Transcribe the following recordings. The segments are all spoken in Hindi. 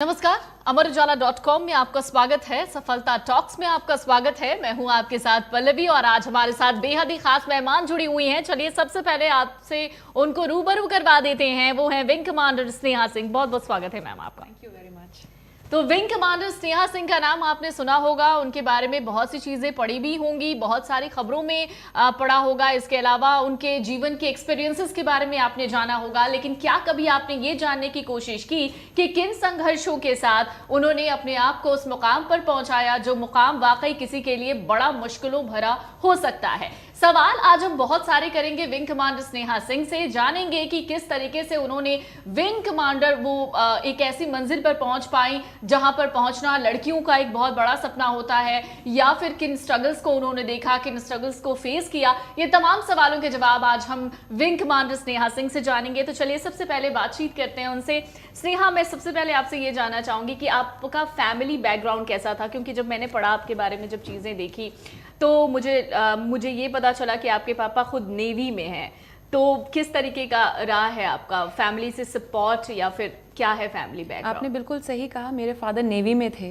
नमस्कार, अमरउजाला.com में आपका स्वागत है। सफलता टॉक्स में आपका स्वागत है। मैं हूं आपके साथ पल्लवी और आज हमारे साथ बेहद ही खास मेहमान जुड़ी हुई हैं। चलिए सबसे पहले आपसे उनको रूबरू करवा देते हैं। वो हैं विंग कमांडर स्नेहा सिंह। बहुत बहुत स्वागत है मैम आपका। Thank you very much. तो विंग कमांडर स्नेहा सिंह का नाम आपने सुना होगा, उनके बारे में बहुत सी चीजें पढ़ी भी होंगी, बहुत सारी खबरों में पढ़ा होगा। इसके अलावा उनके जीवन के एक्सपीरियंसेस के बारे में आपने जाना होगा, लेकिन क्या कभी आपने ये जानने की कोशिश की कि किन संघर्षों के साथ उन्होंने अपने आप को उस मुकाम पर पहुंचाया जो मुकाम वाकई किसी के लिए बड़ा मुश्किलों भरा हो सकता है। सवाल आज हम बहुत सारे करेंगे विंग कमांडर स्नेहा सिंह से, जानेंगे कि किस तरीके से उन्होंने विंग कमांडर वो एक ऐसी मंजिल पर पहुंच पाई जहां पर पहुंचना लड़कियों का एक बहुत बड़ा सपना होता है, या फिर किन स्ट्रगल्स को उन्होंने देखा, किन स्ट्रगल्स को फेस किया। ये तमाम सवालों के जवाब आज हम विंग कमांडर स्नेहा सिंह से जानेंगे। तो चलिए सबसे पहले बातचीत करते हैं उनसे। स्नेहा, मैं सबसे पहले आपसे ये जानना चाहूंगी कि आपका फैमिली बैकग्राउंड कैसा था, क्योंकि जब मैंने पढ़ा आपके बारे में, जब चीजें देखी, तो मुझे ये पता चला कि आपके पापा खुद नेवी में हैं। तो किस तरीके का रहा है आपका फैमिली से सपोर्ट, या फिर क्या है फैमिली बैकग्राउंड? आपने बिल्कुल सही कहा, मेरे फादर नेवी में थे।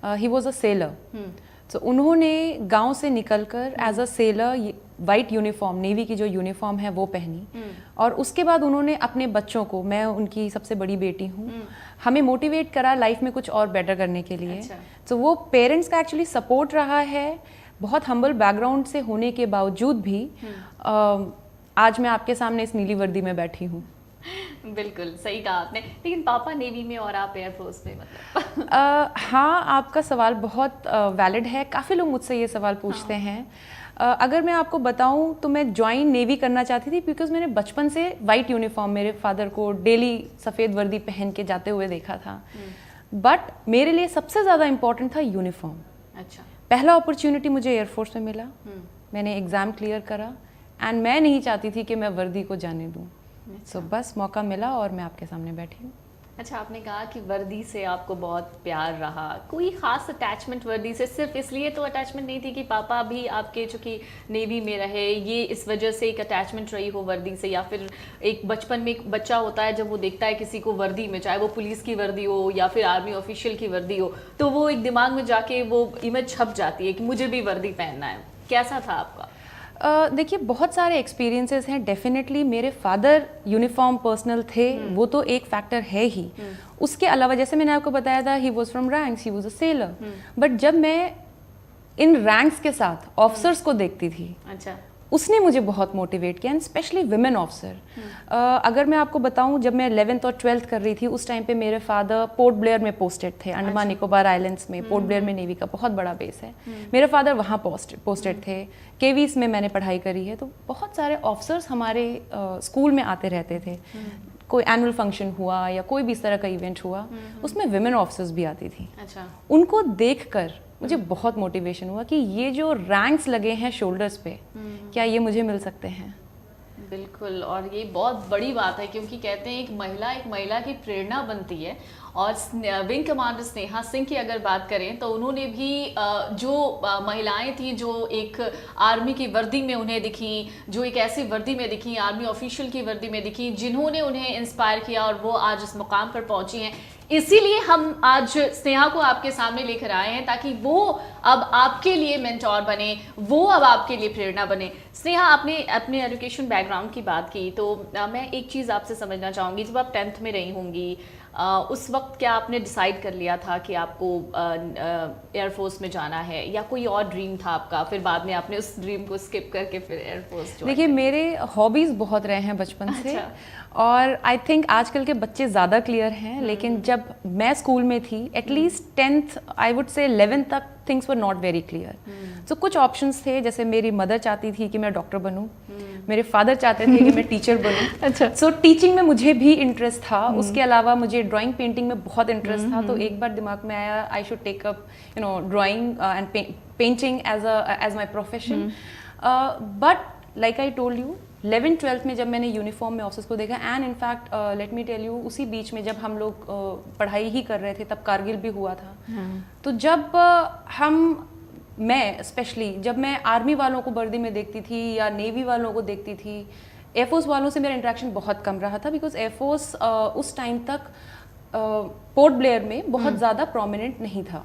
He was a sailor. तो उन्होंने गांव से निकलकर as a sailor white uniform, navy की जो यूनिफॉर्म है वो पहनी, और उसके बाद उन्होंने अपने बच्चों को, मैं उनकी सबसे बड़ी बेटी हूँ, हमें मोटिवेट करा लाइफ में कुछ और बेटर करने के लिए। अच्छा। तो वो पेरेंट्स का एक्चुअली सपोर्ट रहा है। बहुत हम्बल बैकग्राउंड से होने के बावजूद भी आज मैं आपके सामने इस नीली वर्दी में बैठी हूँ। बिल्कुल सही कहा आपने। लेकिन पापा नेवी में और आप एयरफोर्स में, मतलब हाँ, आपका सवाल बहुत वैलिड है। काफ़ी लोग मुझसे ये सवाल पूछते हैं। अगर मैं आपको बताऊं तो मैं ज्वाइन नेवी करना चाहती थी, बिकॉज मैंने बचपन से वाइट यूनिफॉर्म, मेरे फादर को डेली सफ़ेद वर्दी पहन के जाते हुए देखा था। बट मेरे लिए सबसे ज़्यादा इम्पोर्टेंट था यूनिफॉर्म। अच्छा। पहला अपॉर्चुनिटी मुझे एयरफोर्स में मिला। मैंने एग्ज़ाम क्लियर करा एंड मैं नहीं चाहती थी कि मैं वर्दी को जाने दूं। सो बस मौका मिला और मैं आपके सामने बैठी हूँ। अच्छा, आपने कहा कि वर्दी से आपको बहुत प्यार रहा। कोई खास अटैचमेंट वर्दी से? सिर्फ इसलिए तो अटैचमेंट नहीं थी कि पापा भी आपके चूंकि नेवी में रहे, ये इस वजह से एक अटैचमेंट रही हो वर्दी से? या फिर एक बचपन में एक बच्चा होता है, जब वो देखता है किसी को वर्दी में, चाहे वो पुलिस की वर्दी हो या फिर आर्मी ऑफिशियल की वर्दी हो, तो वो एक दिमाग में जाके वो इमेज छप जाती है कि मुझे भी वर्दी पहनना है। कैसा था आपका? देखिए, बहुत सारे एक्सपीरियंसेस हैं। डेफिनेटली मेरे फादर यूनिफॉर्म पर्सनल थे, वो तो एक फैक्टर है ही। उसके अलावा जैसे मैंने आपको बताया था, he was from ranks, he was a seller. But जब मैं इन रैंक्स के साथ ऑफिसर्स को देखती थी, अच्छा, उसने मुझे बहुत मोटिवेट किया, एंड स्पेशली विमेन ऑफिसर। अगर मैं आपको बताऊं, जब मैं 11th और 12th कर रही थी, उस टाइम पे मेरे फादर पोर्ट ब्लेयर में पोस्टेड थे, अंडमान निकोबार आइलैंड्स में। पोर्ट ब्लेयर में नेवी का बहुत बड़ा बेस है। मेरे फादर वहाँ पोस्टेड थे। केवीस में मैंने पढ़ाई करी है। तो बहुत सारे ऑफिसर्स हमारे स्कूल में आते रहते थे। कोई एनुअल फंक्शन हुआ या कोई भी इस तरह का इवेंट हुआ, उसमें विमेन ऑफिसर्स भी आती थी। अच्छा। उनको देखकर मुझे बहुत मोटिवेशन हुआ कि ये जो रैंक्स लगे हैं शोल्डर्स पे, क्या ये मुझे मिल सकते हैं? बिल्कुल, और ये बहुत बड़ी बात है, क्योंकि कहते हैं एक महिला की प्रेरणा बनती है। और विंग कमांडर स्नेहा सिंह की अगर बात करें तो उन्होंने भी जो महिलाएं थी जो एक आर्मी की वर्दी में उन्हें दिखी, जो एक ऐसी वर्दी में दिखी, आर्मी ऑफिशियल की वर्दी में दिखी, जिन्होंने उन्हें इंस्पायर किया और वो आज इस मुकाम पर पहुंची हैं। इसीलिए हम आज स्नेहा को आपके सामने लेकर आए हैं, ताकि वो अब आपके लिए मेंटोर बने, वो अब आपके लिए प्रेरणा बने। स्नेहा, आपने अपने एजुकेशन बैकग्राउंड की बात की, तो मैं एक चीज़ आपसे समझना चाहूँगी। जब आप 10th में रही होंगी, उस वक्त क्या आपने डिसाइड कर लिया था कि आपको एयरफोर्स में जाना है, या कोई और ड्रीम था आपका, फिर बाद में आपने उस ड्रीम को स्किप करके फिर एयरफोर्स? देखिए, मेरे हॉबीज़ बहुत रहे हैं बचपन से। अच्छा। और आई थिंक आजकल के बच्चे ज़्यादा क्लियर हैं, लेकिन जब मैं स्कूल में थी, एटलीस्ट 10th, आई वुड से 11th तक, things were not very clear. So कुछ ऑप्शंस थे, जैसे मेरी मदर चाहती थी कि मैं डॉक्टर बनूं, मेरे फादर चाहते थे कि मैं टीचर बनूं। अच्छा। सो टीचिंग में मुझे भी इंटरेस्ट था। उसके अलावा मुझे ड्राइंग पेंटिंग में बहुत इंटरेस्ट था। तो एक बार दिमाग में आया, I should take up drawing and painting as my profession. But like I told you, 11th 12th में जब मैंने यूनिफॉर्म में ऑफिसर्स को देखा, and in fact let me tell you, उसी बीच में जब हम लोग पढ़ाई ही कर रहे थे, तब कारगिल भी हुआ था। तो जब मैं स्पेशली जब मैं आर्मी वालों को वर्दी में देखती थी या नेवी वालों को देखती थी, एयरफोर्स वालों से मेरा इंटरेक्शन बहुत कम रहा था, बिकॉज एयरफोर्स उस टाइम तक पोर्ट ब्लेयर में बहुत ज़्यादा प्रोमिनेंट नहीं था।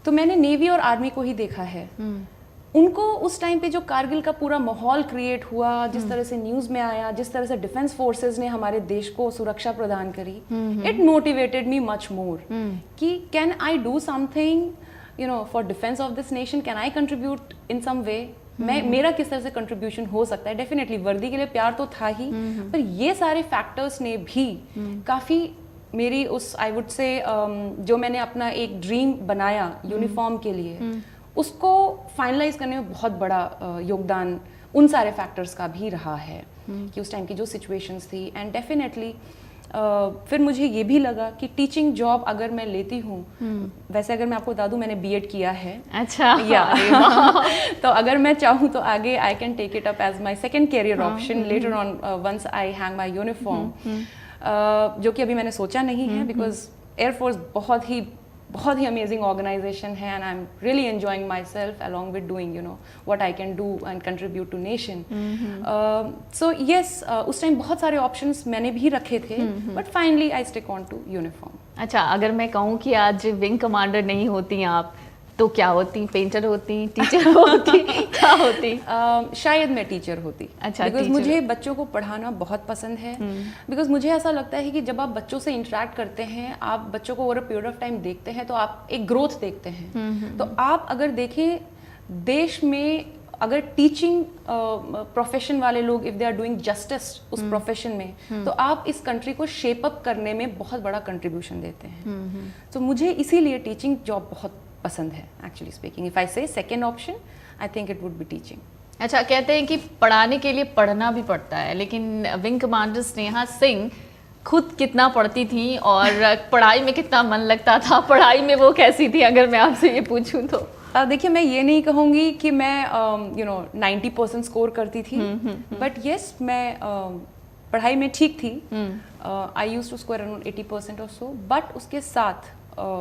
तो मैंने नेवी और आर्मी को ही देखा है। उनको उस टाइम पे जो कारगिल का पूरा माहौल क्रिएट हुआ, जिस तरह से न्यूज़ में आया, जिस तरह से डिफेंस फोर्सेस ने हमारे देश को सुरक्षा प्रदान करी, it motivated me much more कि can I do something for defence of this nation, can I contribute in some way. मेरा किस तरह से कंट्रीब्यूशन हो सकता है। डेफिनेटली वर्दी के लिए प्यार तो था ही, पर ये सारे फैक्टर्स ने भी काफ़ी मेरी उस आई वुड से जो मैंने अपना एक ड्रीम बनाया यूनिफॉर्म के लिए, उसको फाइनलाइज करने में बहुत बड़ा योगदान उन सारे फैक्टर्स का भी रहा है कि उस टाइम की जो सिचुएशंस थी। एंड डेफिनेटली फिर मुझे ये भी लगा कि टीचिंग जॉब अगर मैं लेती हूँ, वैसे अगर मैं आपको बता दूँ मैंने बीएड किया है। अच्छा। या तो अगर मैं चाहूँ तो आगे I can take it up as my second career option later on once I hang my uniform, जो कि अभी मैंने सोचा नहीं है, बिकॉज एयरफोर्स बहुत ही अमेजिंग ऑर्गेनाइजेशन है and I am really enjoying myself along with doing what I can do and contribute to nation. So yes, उस टाइम बहुत सारे ऑप्शंस मैंने भी रखे थे, but finally I stick on to uniform. अच्छा, अगर मैं कहूँ कि आज विंग कमांडर नहीं होती आप तो क्या होती? पेंटर होती, टीचर होती, क्या होती? शायद मैं टीचर होती। अच्छा, बिकॉज मुझे बच्चों को पढ़ाना बहुत पसंद है। बिकॉज मुझे ऐसा लगता है कि जब आप बच्चों से इंटरेक्ट करते हैं, आप बच्चों को over a period of time देखते हैं, तो आप एक ग्रोथ देखते हैं। तो आप अगर देखें देश में, अगर टीचिंग प्रोफेशन वाले लोग if they are doing justice उस प्रोफेशन में, तो आप इस कंट्री को शेप अप करने में बहुत बड़ा कंट्रीब्यूशन देते हैं। तो मुझे इसीलिए टीचिंग जॉब बहुत पसंद है। एक्चुअली स्पीकिंग, इफ आई से second option, I think it would be teaching. अच्छा, कहते हैं कि पढ़ाने के लिए पढ़ना भी पड़ता है, लेकिन विंग कमांडर स्नेहा सिंह खुद कितना पढ़ती थी और पढ़ाई में कितना मन लगता था? पढ़ाई में वो कैसी थी, अगर मैं आपसे ये पूछूं तो? देखिए, मैं ये नहीं कहूँगी कि मैं 90% स्कोर करती थी, बट येस, मैं पढ़ाई में ठीक थी। I used to score around 80% और सो। बट उसके साथ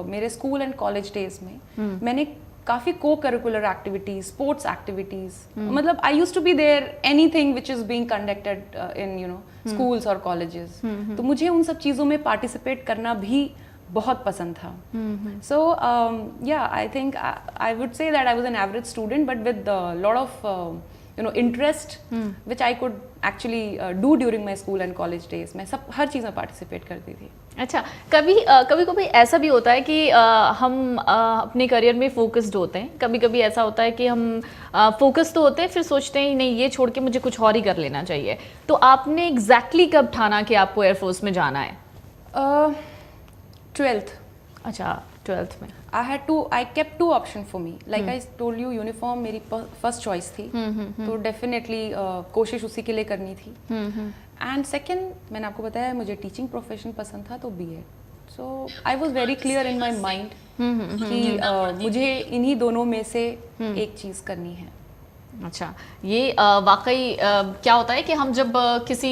मेरे स्कूल एंड कॉलेज डेज में मैंने काफ़ी को करिकुलर एक्टिविटीज, स्पोर्ट्स एक्टिविटीज, मतलब I used to be there anything which is being conducted in schools और कॉलेजेस। तो मुझे उन सब चीज़ों में पार्टिसिपेट करना भी बहुत पसंद था। सो या I think I would say that I was an average student, but with lot of interest which I could actually do during my school and college days. मैं हर चीज़ में पार्टिसिपेट करती थी। अच्छा, कभी ऐसा भी होता है कि हम अपने करियर में फोकस्ड होते हैं, कभी कभी ऐसा होता है कि हम फोकस तो होते हैं, फिर सोचते हैं नहीं, ये छोड़ के मुझे कुछ और ही कर लेना चाहिए। तो आपने एग्जैक्टली कब ठाना कि आपको एयरफोर्स में जाना है? 12th। अच्छा, 12th में। I kept 2 options for me. Like I told you, uniform मेरी first choice थी, तो definitely कोशिश उसी के लिए करनी थी। And second, मैंने आपको बताया मुझे टीचिंग प्रोफेशन पसंद था, तो B.Ed। So I was very clear in my mind कि मुझे इन्हीं दोनों में से एक चीज़ करनी है। अच्छा, ये वाकई क्या होता है कि हम जब किसी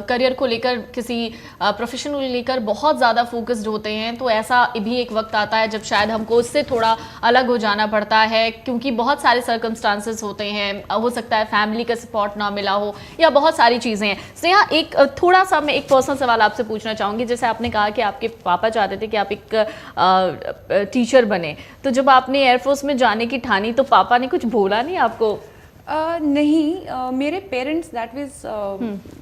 करियर को लेकर, किसी प्रोफेशन को लेकर बहुत ज़्यादा फोकस्ड होते हैं, तो ऐसा भी एक वक्त आता है जब शायद हमको उससे थोड़ा अलग हो जाना पड़ता है, क्योंकि बहुत सारे सर्कमस्टांसेस होते हैं। हो सकता है फैमिली का सपोर्ट ना मिला हो, या बहुत सारी चीज़ें हैं। स्नेहा, एक थोड़ा सा मैं एक पर्सनल सवाल आपसे पूछना चाहूँगी। जैसे आपने कहा कि आपके पापा चाहते थे कि आप एक टीचर बने, तो जब आपने एयरफोर्स में जाने की ठानी, तो पापा ने कुछ बोला नहीं आपको? नहीं, मेरे पेरेंट्स दैट मीन्स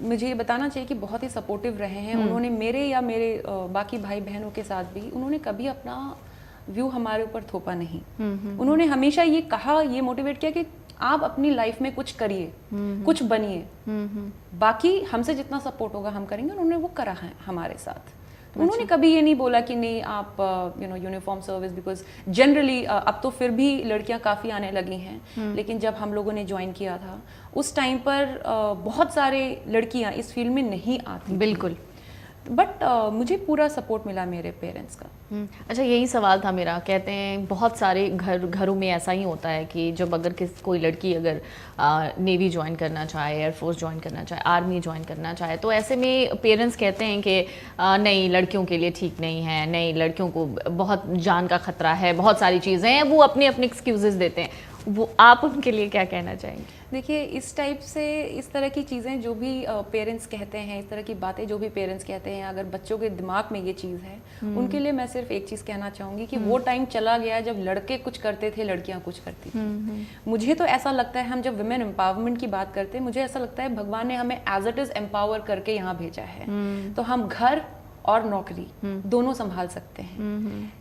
मुझे ये बताना चाहिए कि बहुत ही सपोर्टिव रहे हैं। उन्होंने मेरे या मेरे बाकी भाई बहनों के साथ भी उन्होंने कभी अपना व्यू हमारे ऊपर थोपा नहीं। उन्होंने हमेशा ये कहा, ये मोटिवेट किया कि आप अपनी लाइफ में कुछ करिए, कुछ बनिए, बाकी हमसे जितना सपोर्ट होगा हम करेंगे। उन्होंने वो करा है हमारे साथ। उन्होंने कभी ये नहीं बोला कि नहीं आप यूनिफॉर्म सर्विस, बिकॉज जनरली अब तो फिर भी लड़कियां काफ़ी आने लगी हैं, लेकिन जब हम लोगों ने ज्वाइन किया था उस टाइम पर बहुत सारे लड़कियां इस फील्ड में नहीं आती। बिल्कुल। बट मुझे पूरा सपोर्ट मिला मेरे पेरेंट्स का। अच्छा, यही सवाल था मेरा। कहते हैं बहुत सारे घरों में ऐसा ही होता है कि जब अगर कोई लड़की अगर नेवी ज्वाइन करना चाहे, एयरफोर्स ज्वाइन करना चाहे, आर्मी ज्वाइन करना चाहे, तो ऐसे में पेरेंट्स कहते हैं कि नहीं, लड़कियों के लिए ठीक नहीं है, नहीं, लड़कियों को बहुत जान का खतरा है, बहुत सारी चीज़ें हैं, वो अपने अपने एक्सक्यूजेस देते हैं। वो आप उनके लिए क्या कहना चाहेंगे? देखिए, इस टाइप से इस तरह की चीज़ें जो भी पेरेंट्स कहते हैं, इस तरह की बातें जो भी पेरेंट्स कहते हैं, अगर बच्चों के दिमाग में ये चीज़ है, उनके लिए मैं सिर्फ एक चीज़ कहना चाहूँगी कि वो टाइम चला गया जब लड़के कुछ करते थे, लड़कियाँ कुछ करती थी। मुझे तो ऐसा लगता है, हम जब वुमेन एम्पावरमेंट की बात करते हैं, मुझे ऐसा लगता है भगवान ने हमें एज इट इज़ एम्पावर करके यहाँ भेजा है, तो हम घर और नौकरी दोनों संभाल सकते हैं।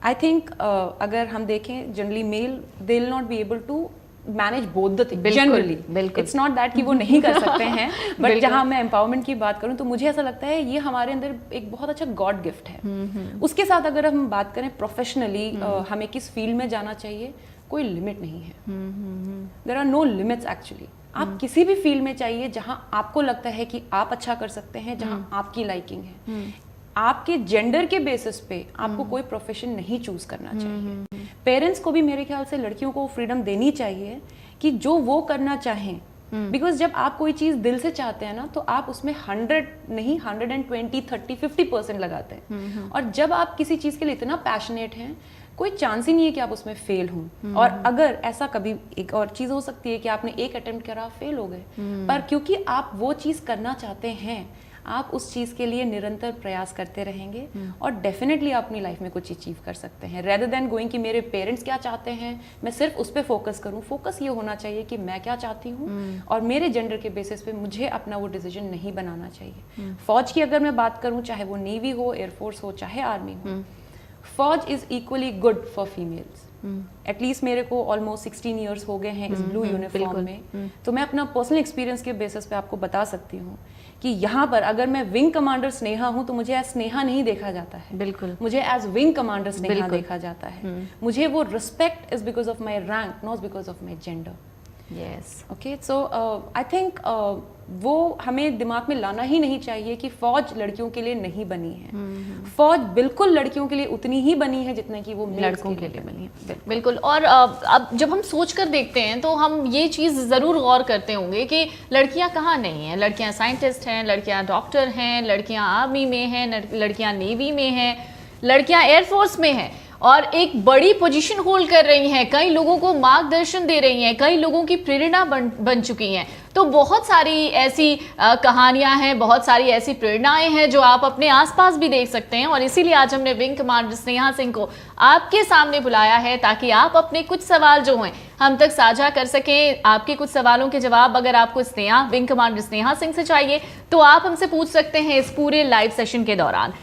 आई थिंक अगर हम देखें, generally male they will not be able to manage both the thing generally. It's not that कि वो नहीं कर सकते हैं, बट जहाँ मैं एम्पावरमेंट की बात करूँ तो मुझे ऐसा लगता है ये हमारे अंदर एक बहुत अच्छा गॉड गिफ्ट है। उसके साथ अगर हम बात करें प्रोफेशनली, हमें किस फील्ड में जाना चाहिए, कोई लिमिट नहीं है। There are no limits actually. आप किसी भी फील्ड में चाहिए जहाँ आपको लगता है कि आप अच्छा कर सकते हैं, जहाँ आपकी लाइकिंग है। आपके जेंडर के बेसिस पे आपको कोई प्रोफेशन नहीं चूज करना चाहिए। पेरेंट्स को भी मेरे ख्याल से लड़कियों को फ्रीडम देनी चाहिए कि जो वो करना चाहें, बिकॉज जब आप कोई चीज दिल से चाहते हैं ना, तो आप उसमें 100 नहीं 120, 30, 50% लगाते हैं। और जब आप किसी चीज के लिए इतना पैशनेट हैं, कोई चांस ही नहीं है कि आप उसमें फेल हों। और अगर ऐसा कभी, एक और चीज हो सकती है कि आपने एक अटेम्प्ट करा, फेल हो गए, पर क्योंकि आप वो चीज करना चाहते हैं, आप उस चीज़ के लिए निरंतर प्रयास करते रहेंगे और डेफिनेटली आप अपनी लाइफ में कुछ अचीव कर सकते हैं। रेदर देन गोइंग कि मेरे पेरेंट्स क्या चाहते हैं, मैं सिर्फ उस पर फोकस करूं। फोकस ये होना चाहिए कि मैं क्या चाहती हूं और मेरे जेंडर के बेसिस पे मुझे अपना वो डिसीजन नहीं बनाना चाहिए। फौज की अगर मैं बात करूं, चाहे वो नेवी हो, एयरफोर्स हो, चाहे आर्मी हो, फौज is equally good for females. At least मेरे को ऑलमोस्ट 16 ईयर्स हो गए हैं इस ब्लू यूनिफॉर्म में, तो मैं अपना पर्सनल एक्सपीरियंस के बेसिस पे आपको बता सकती हूँ कि यहाँ पर अगर मैं विंग कमांडर स्नेहा हूँ तो मुझे एज स्नेहा नहीं देखा जाता है, बिल्कुल मुझे एज विंग कमांडर स्नेहा देखा जाता है। मुझे वो respect is because of my rank, not because of my gender. Yes, okay, so I think वो हमें दिमाग में लाना ही नहीं चाहिए कि फौज लड़कियों के लिए नहीं बनी है। फौज बिल्कुल लड़कियों के लिए उतनी ही बनी है जितने की वो लड़कों के लिए बनी है। बिल्कुल। और अब जब हम सोच कर देखते हैं तो हम ये चीज़ ज़रूर गौर करते होंगे कि लड़कियां कहाँ नहीं हैं। लड़कियां साइंटिस्ट हैं, लड़कियां डॉक्टर हैं, लड़कियां आर्मी में हैं, लड़कियां नेवी में हैं, लड़कियां एयरफोर्स में हैं और एक बड़ी पोजीशन होल्ड कर रही हैं, कई लोगों को मार्गदर्शन दे रही हैं, कई लोगों की प्रेरणा बन चुकी हैं। तो बहुत सारी ऐसी कहानियां हैं, बहुत सारी ऐसी प्रेरणाएं हैं जो आप अपने आसपास भी देख सकते हैं। और इसीलिए आज हमने विंग कमांडर स्नेहा सिंह को आपके सामने बुलाया है ताकि आप अपने कुछ सवाल जो हैं हम तक साझा कर सकें। आपके कुछ सवालों के जवाब अगर आपको विंग कमांडर स्नेहा सिंह से चाहिए तो आप हमसे पूछ सकते हैं इस पूरे लाइव सेशन के दौरान।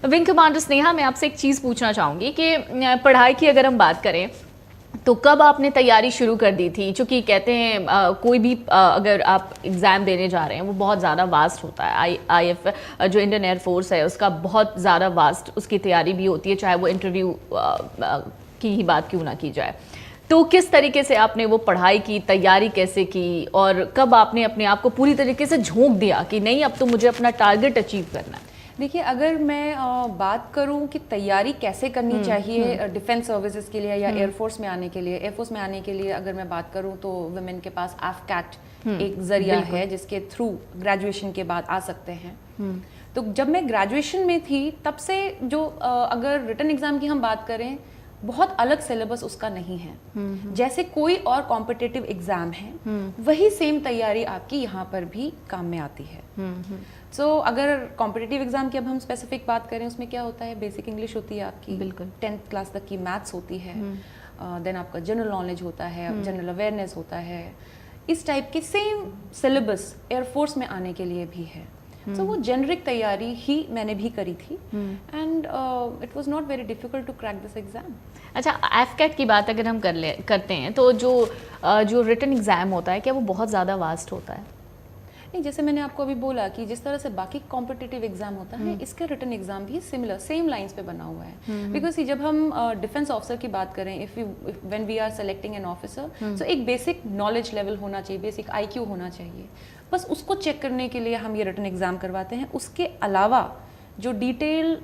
विंग कमांडर स्नेहा, मैं आपसे एक चीज़ पूछना चाहूँगी कि पढ़ाई की अगर हम बात करें तो कब आपने तैयारी शुरू कर दी थी? क्योंकि कहते हैं कोई भी अगर आप एग्ज़ाम देने जा रहे हैं वो बहुत ज़्यादा वास्ट होता है। IF जो इंडियन एयरफोर्स है उसका बहुत ज़्यादा वास्ट उसकी तैयारी भी होती है, चाहे वो इंटरव्यू की ही बात क्यों ना की जाए। तो किस तरीके से आपने वो पढ़ाई की, तैयारी कैसे की और कब आपने अपने आप को पूरी तरीके से झोंक दिया कि नहीं अब तो मुझे अपना टारगेट अचीव करना है? देखिए, अगर मैं बात करूं कि तैयारी कैसे करनी चाहिए डिफेंस सर्विसेज के लिए या एयरफोर्स में आने के लिए, एयरफोर्स में आने के लिए अगर मैं बात करूं तो वुमेन के पास AFCAT एक जरिया है जिसके थ्रू ग्रेजुएशन के बाद आ सकते हैं। तो जब मैं ग्रेजुएशन में थी तब से जो अगर रिटन एग्जाम की हम बात करें, बहुत अलग सिलेबस उसका नहीं है। जैसे कोई और कॉम्पिटिटिव एग्जाम है, वही सेम तैयारी आपकी यहाँ पर भी काम में आती है। सो अगर कॉम्पिटिटिव एग्जाम की अब हम स्पेसिफिक बात करें, उसमें क्या होता है, बेसिक इंग्लिश होती है आपकी, बिल्कुल 10th क्लास तक की मैथ्स होती है, देन आपका जनरल नॉलेज होता है, जनरल अवेयरनेस होता है। इस टाइप के सेम सिलेबस एयरफोर्स में आने के लिए भी है। सो वो जेनरिक तैयारी ही मैंने भी करी थी and it was not very difficult to crack this exam. अच्छा, AFCAT की बात अगर हम करते हैं तो जो रिटन एग्ज़ाम होता है क्या वो बहुत ज़्यादा वास्ट होता है? नहीं, जैसे मैंने आपको अभी बोला कि जिस तरह से बाकी कॉम्पिटिटिव एग्जाम होता है, इसका रिटन एग्जाम भी सिमिलर सेम लाइंस पे बना हुआ है। बिकॉज जब हम डिफेंस ऑफिसर की बात करें, when we are selecting an officer, so एक बेसिक नॉलेज लेवल होना चाहिए, बेसिक IQ होना चाहिए। बस उसको चेक करने के लिए हम ये रिटन एग्जाम करवाते हैं। उसके अलावा जो डिटेल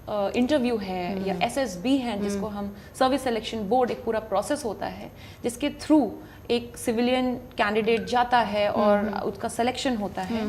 इंटरव्यू है या SSB है, जिसको हम सर्विस सिलेक्शन बोर्ड, एक पूरा प्रोसेस होता है जिसके थ्रू एक सिविलियन कैंडिडेट जाता है और उसका सिलेक्शन होता है।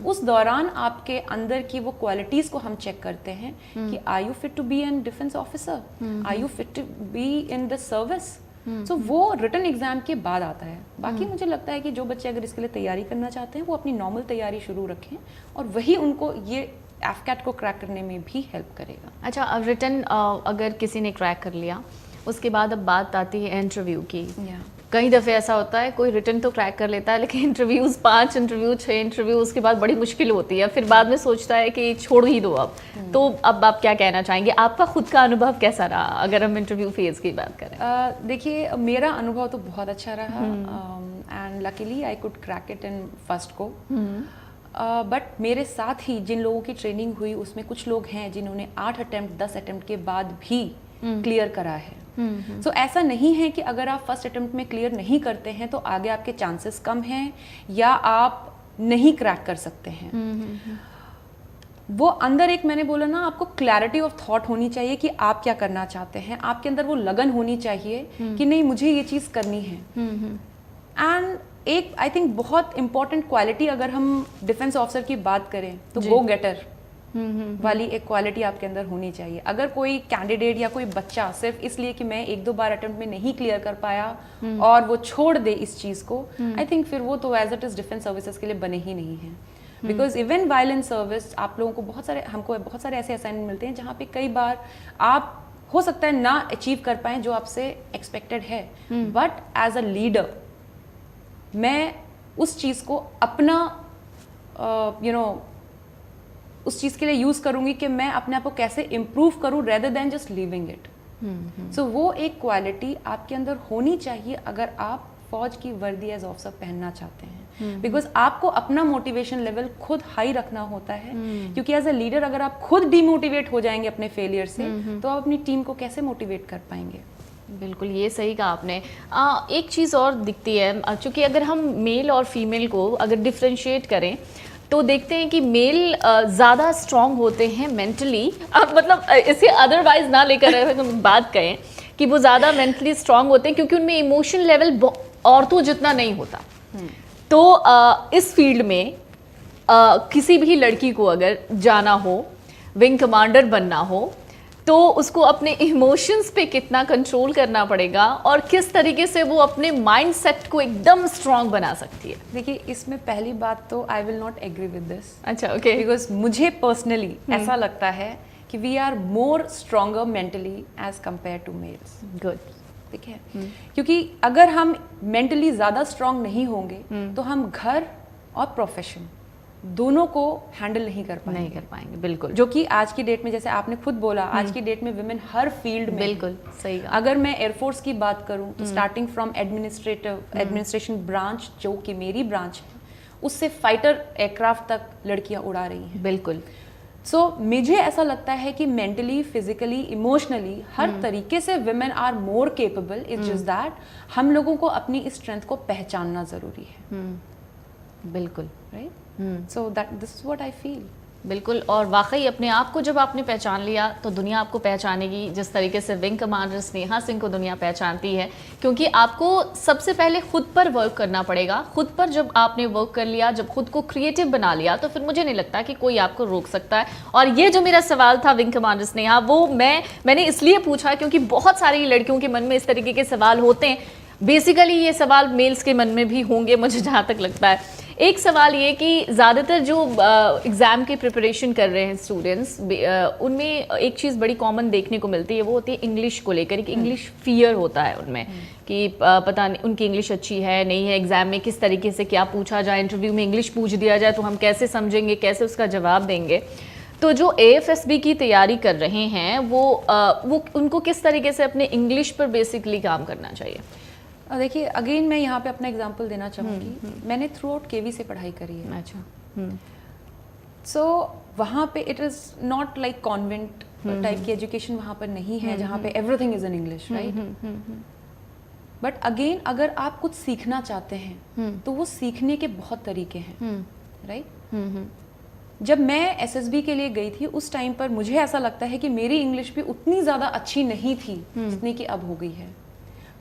उस दौरान आपके अंदर की वो क्वालिटीज को हम चेक करते हैं कि are you fit to be an defence officer, are you fit to be in the service, so वो रिटन एग्जाम के बाद आता है। बाकी मुझे लगता है कि जो बच्चे अगर इसके लिए तैयारी करना चाहते हैं वो अपनी नॉर्मल तैयारी शुरू रखें और वही उनको ये एफकैट को क्रैक करने में भी हेल्प करेगा। अच्छा, अब रिटन अगर किसी ने क्रैक कर लिया, उसके बाद अब बात आती है इंटरव्यू की। कई दफ़े ऐसा होता है कोई रिटन तो क्रैक कर लेता है लेकिन इंटरव्यूज़ 5 इंटरव्यू 6 इंटरव्यू उसके बाद बड़ी मुश्किल होती है, फिर बाद में सोचता है कि छोड़ ही दो अब। तो अब आप क्या कहना चाहेंगे, आपका खुद का अनुभव कैसा रहा अगर हम इंटरव्यू फेज़ की बात करें? देखिए मेरा अनुभव तो बहुत अच्छा रहा and luckily I could crack it in first को। बट मेरे साथ ही जिन लोगों की ट्रेनिंग हुई उसमें कुछ लोग हैं जिन्होंने 8 अटेम्प्ट 10 अटेम्प्ट के बाद भी क्लियर करा है। सो ऐसा नहीं है कि अगर आप फर्स्ट अटेम्प्ट में क्लियर नहीं करते हैं तो आगे आपके चांसेस कम हैं या आप नहीं क्रैक कर सकते हैं। वो अंदर एक मैंने बोला ना, आपको क्लैरिटी ऑफ थॉट होनी चाहिए कि आप क्या करना चाहते हैं, आपके अंदर वो लगन होनी चाहिए कि नहीं मुझे ये चीज़ करनी है। एंड एक आई थिंक बहुत इंपॉर्टेंट क्वालिटी अगर हम डिफेंस ऑफिसर की बात करें तो गो गेटर वाली एक क्वालिटी आपके अंदर होनी चाहिए। अगर कोई कैंडिडेट या कोई बच्चा सिर्फ इसलिए कि मैं 1-2 बार अटेम्प्ट में नहीं क्लियर कर पाया और वो छोड़ दे इस चीज़ को, आई थिंक फिर वो तो as it is defence services के लिए बने ही नहीं है। बिकॉज इवन वायलेंस सर्विस आप लोगों को हमको बहुत सारे ऐसे असाइनमेंट मिलते हैं जहाँ पे कई बार आप हो सकता है ना अचीव कर पाएं जो आपसे एक्सपेक्टेड है, बट एज अ लीडर मैं उस चीज़ को अपना उस चीज़ के लिए यूज़ करूँगी कि मैं अपने आप को कैसे इम्प्रूव करूँ rather than just leaving it. So वो एक क्वालिटी आपके अंदर होनी चाहिए अगर आप फौज की वर्दी एज ऑफिसर पहनना चाहते हैं। बिकॉज आपको अपना मोटिवेशन लेवल खुद हाई रखना होता है, क्योंकि एज अ लीडर अगर आप खुद डिमोटिवेट हो जाएंगे अपने फेलियर से तो आप अपनी टीम को कैसे मोटिवेट कर पाएंगे। बिल्कुल, ये सही कहा आपने। एक चीज़ और दिखती है, क्योंकि अगर हम मेल और फीमेल को अगर डिफ्रेंशिएट करें तो देखते हैं कि मेल ज़्यादा स्ट्रॉन्ग होते हैं मेंटली, मतलब इसे अदरवाइज ना लेकर हम बात करें कि वो ज़्यादा मेंटली स्ट्रॉन्ग होते हैं क्योंकि उनमें इमोशन लेवल औरतों जितना नहीं होता। तो इस फील्ड में किसी भी लड़की को अगर जाना हो, विंग कमांडर बनना हो, तो उसको अपने इमोशंस पे कितना कंट्रोल करना पड़ेगा और किस तरीके से वो अपने माइंडसेट को एकदम स्ट्रांग बना सकती है? देखिए इसमें पहली बात तो I will not agree with this. अच्छा, ओके। बिकॉज मुझे पर्सनली ऐसा लगता है कि we are more stronger mentally as compare to males. Good, ठीक है। क्योंकि अगर हम मेंटली ज़्यादा स्ट्रांग नहीं होंगे तो हम घर और प्रोफेशन दोनों को हैंडल नहीं कर पाएंगे। बिल्कुल, जो कि आज की डेट में, जैसे आपने खुद बोला, आज की डेट में विमेन हर फील्ड में। बिल्कुल सही। अगर मैं एयरफोर्स की बात करूं तो स्टार्टिंग फ्रॉम एडमिनिस्ट्रेशन ब्रांच जो कि मेरी ब्रांच है, उससे फाइटर एयरक्राफ्ट तक लड़कियां उड़ा रही हैं। बिल्कुल। सो मुझे ऐसा लगता है कि मेंटली, फिजिकली, इमोशनली हर तरीके से women are more capable. It's just that हम लोगों को अपनी इस स्ट्रेंथ को पहचानना जरूरी है। बिल्कुल, right. So this is what I feel. बिल्कुल, और वाकई अपने आप को जब आपने पहचान लिया तो दुनिया आपको पहचानेगी, जिस तरीके से विंग कमांडर स्नेहा सिंह को दुनिया पहचानती है, क्योंकि आपको सबसे पहले खुद पर वर्क करना पड़ेगा। खुद पर जब आपने वर्क कर लिया, जब खुद को क्रिएटिव बना लिया, तो फिर मुझे नहीं लगता कि कोई आपको रोक सकता है। और ये जो मेरा सवाल था विंग कमांडर स्नेहा, वो मैंने इसलिए पूछा क्योंकि बहुत सारी लड़कियों के मन में इस तरीके के सवाल होते हैं। बेसिकली ये सवाल मेल्स के मन में भी होंगे, मुझे जहाँ तक लगता है। एक सवाल ये कि ज़्यादातर जो एग्ज़ाम की प्रिपरेशन कर रहे हैं स्टूडेंट्स, उनमें एक चीज़ बड़ी कॉमन देखने को मिलती है, वो होती है इंग्लिश को लेकर। एक इंग्लिश फियर होता है उनमें कि पता नहीं उनकी इंग्लिश अच्छी है नहीं है, एग्ज़ाम में किस तरीके से क्या पूछा जाए, इंटरव्यू में इंग्लिश पूछ दिया जाए तो हम कैसे समझेंगे, कैसे उसका जवाब देंगे। तो जो AFSB की तैयारी कर रहे हैं वो उनको किस तरीके से अपने इंग्लिश पर बेसिकली काम करना चाहिए? देखिए अगेन मैं यहाँ पे अपना एग्जांपल देना चाहूँगी। मैंने थ्रू आउट KV से पढ़ाई करी है। अच्छा। सो वहाँ पे it is not like convent type की एजुकेशन वहाँ पर नहीं है जहाँ पे everything is in English, right. But again अगर आप कुछ सीखना चाहते हैं तो वो सीखने के बहुत तरीके हैं, राइट। जब मैं SSB के लिए गई थी उस टाइम पर मुझे ऐसा लगता है कि मेरी इंग्लिश भी उतनी ज़्यादा अच्छी नहीं थी जितनी कि अब हो गई है।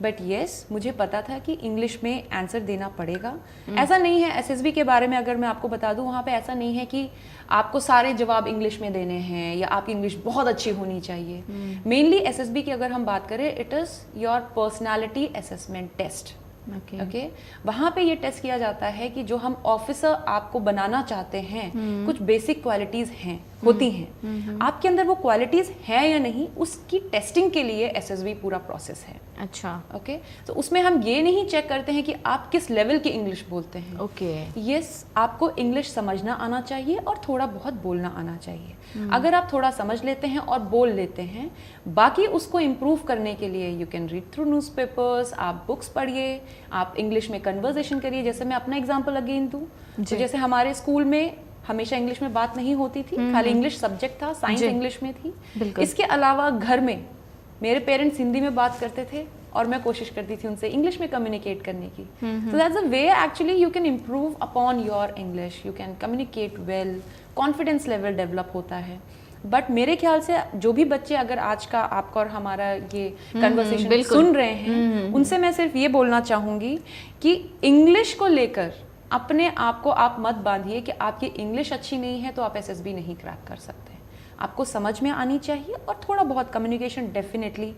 बट येस मुझे पता था कि इंग्लिश में आंसर देना पड़ेगा। ऐसा नहीं है, एसएसबी के बारे में अगर मैं आपको बता दूं, वहाँ पे ऐसा नहीं है कि आपको सारे जवाब इंग्लिश में देने हैं या आपकी इंग्लिश बहुत अच्छी होनी चाहिए। मेनली एसएसबी की अगर हम बात करें, it is your personality assessment test. Okay, वहाँ पे ये टेस्ट किया जाता है कि जो हम ऑफिसर आपको बनाना चाहते हैं, कुछ बेसिक क्वालिटीज हैं, होती हैं, आपके अंदर वो क्वालिटीज हैं या नहीं, उसकी टेस्टिंग के लिए एसएसबी पूरा प्रोसेस है। अच्छा, ओके, तो उसमें हम ये नहीं चेक करते हैं कि आप किस लेवल की इंग्लिश बोलते हैं। ओके, यस, आपको इंग्लिश समझना आना चाहिए और थोड़ा बहुत बोलना आना चाहिए। अगर आप थोड़ा समझ लेते हैं और बोल लेते हैं, बाकी उसको इम्प्रूव करने के लिए you can read through newspapers, आप बुक्स पढ़िए, आप इंग्लिश में कन्वर्सेशन करिए। जैसे मैं अपना एग्जांपल अगेन दूं, तो जैसे हमारे स्कूल में हमेशा इंग्लिश में बात नहीं होती थी, खाली इंग्लिश सब्जेक्ट था, साइंस इंग्लिश में थी। इसके अलावा घर में मेरे पेरेंट्स हिंदी में बात करते थे और मैं कोशिश करती थी उनसे इंग्लिश में कम्युनिकेट करने की। So that's a way actually you can improve upon your English, you can communicate well, confidence level develop होता है। बट मेरे ख्याल से जो भी बच्चे अगर आज का आपका और हमारा ये कन्वर्सेशन सुन रहे हैं, उनसे मैं सिर्फ ये बोलना चाहूँगी कि इंग्लिश को लेकर अपने आप को आप मत बांधिए कि आपकी इंग्लिश अच्छी नहीं है तो आप एसएसबी नहीं क्रैक कर सकते। आपको समझ में आनी चाहिए और थोड़ा बहुत communication definitely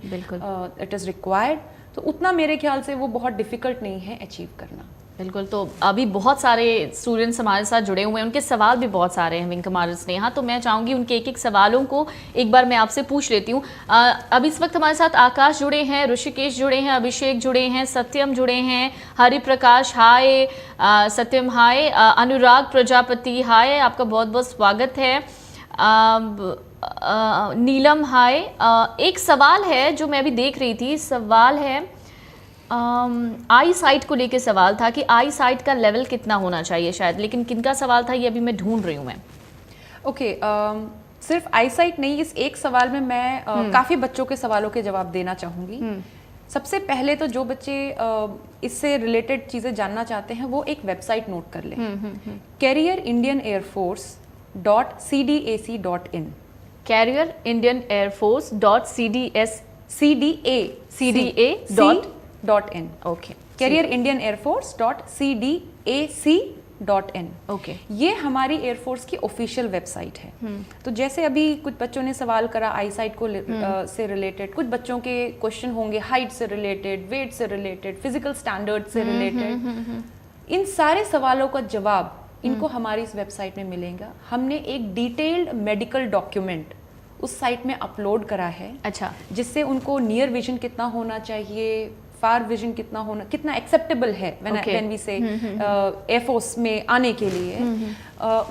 it is required. तो उतना मेरे ख्याल से वो बहुत डिफिकल्ट नहीं है अचीव करना। बिल्कुल। तो अभी बहुत सारे स्टूडेंट्स हमारे साथ जुड़े हुए हैं, उनके सवाल भी बहुत सारे हैं विंग कमांडर स्नेहा, तो मैं चाहूँगी उनके एक एक सवालों को एक बार मैं आपसे पूछ लेती हूँ। अब इस वक्त हमारे साथ आकाश जुड़े हैं, ऋषिकेश जुड़े हैं, अभिषेक जुड़े हैं, सत्यम जुड़े हैं, हरिप्रकाश हाय, सत्यम हाय, अनुराग प्रजापति हाय, आपका बहुत बहुत स्वागत है, नीलम हाय। एक सवाल है जो मैं अभी देख रही थी, सवाल है आई साइट को लेके सवाल था कि आई साइट का लेवल कितना होना चाहिए शायद, लेकिन किनका सवाल था ये अभी मैं ढूंढ रही हूँ मैं। ओके, सिर्फ आई साइट नहीं, इस एक सवाल में मैं काफ़ी बच्चों के सवालों के जवाब देना चाहूँगी। सबसे पहले तो जो बच्चे इससे रिलेटेड चीज़ें जानना चाहते हैं वो एक वेबसाइट नोट कर लें, careerindianairforce.cdac.in। careerindianairforce.cdac.in। Okay, careerindianairforce.cdac.in। Okay, ये हमारी एयरफोर्स की ऑफिशियल वेबसाइट है। तो जैसे अभी कुछ बच्चों ने सवाल करा आई साइट को से रिलेटेड, कुछ बच्चों के क्वेश्चन होंगे हाइट से रिलेटेड, वेट से रिलेटेड, फिजिकल स्टैंडर्ड से रिलेटेड। इन सारे सवालों का जवाब इनको हमारी इस वेबसाइट में मिलेगा। हमने एक डिटेल्ड मेडिकल डॉक्यूमेंट उस साइट में अपलोड करा है। अच्छा, जिससे उनको नियर विजन कितना होना चाहिए, फार विजन कितना होना, कितना एक्सेप्टेबल है व्हेन वी से एयरफोर्स में आने के लिए,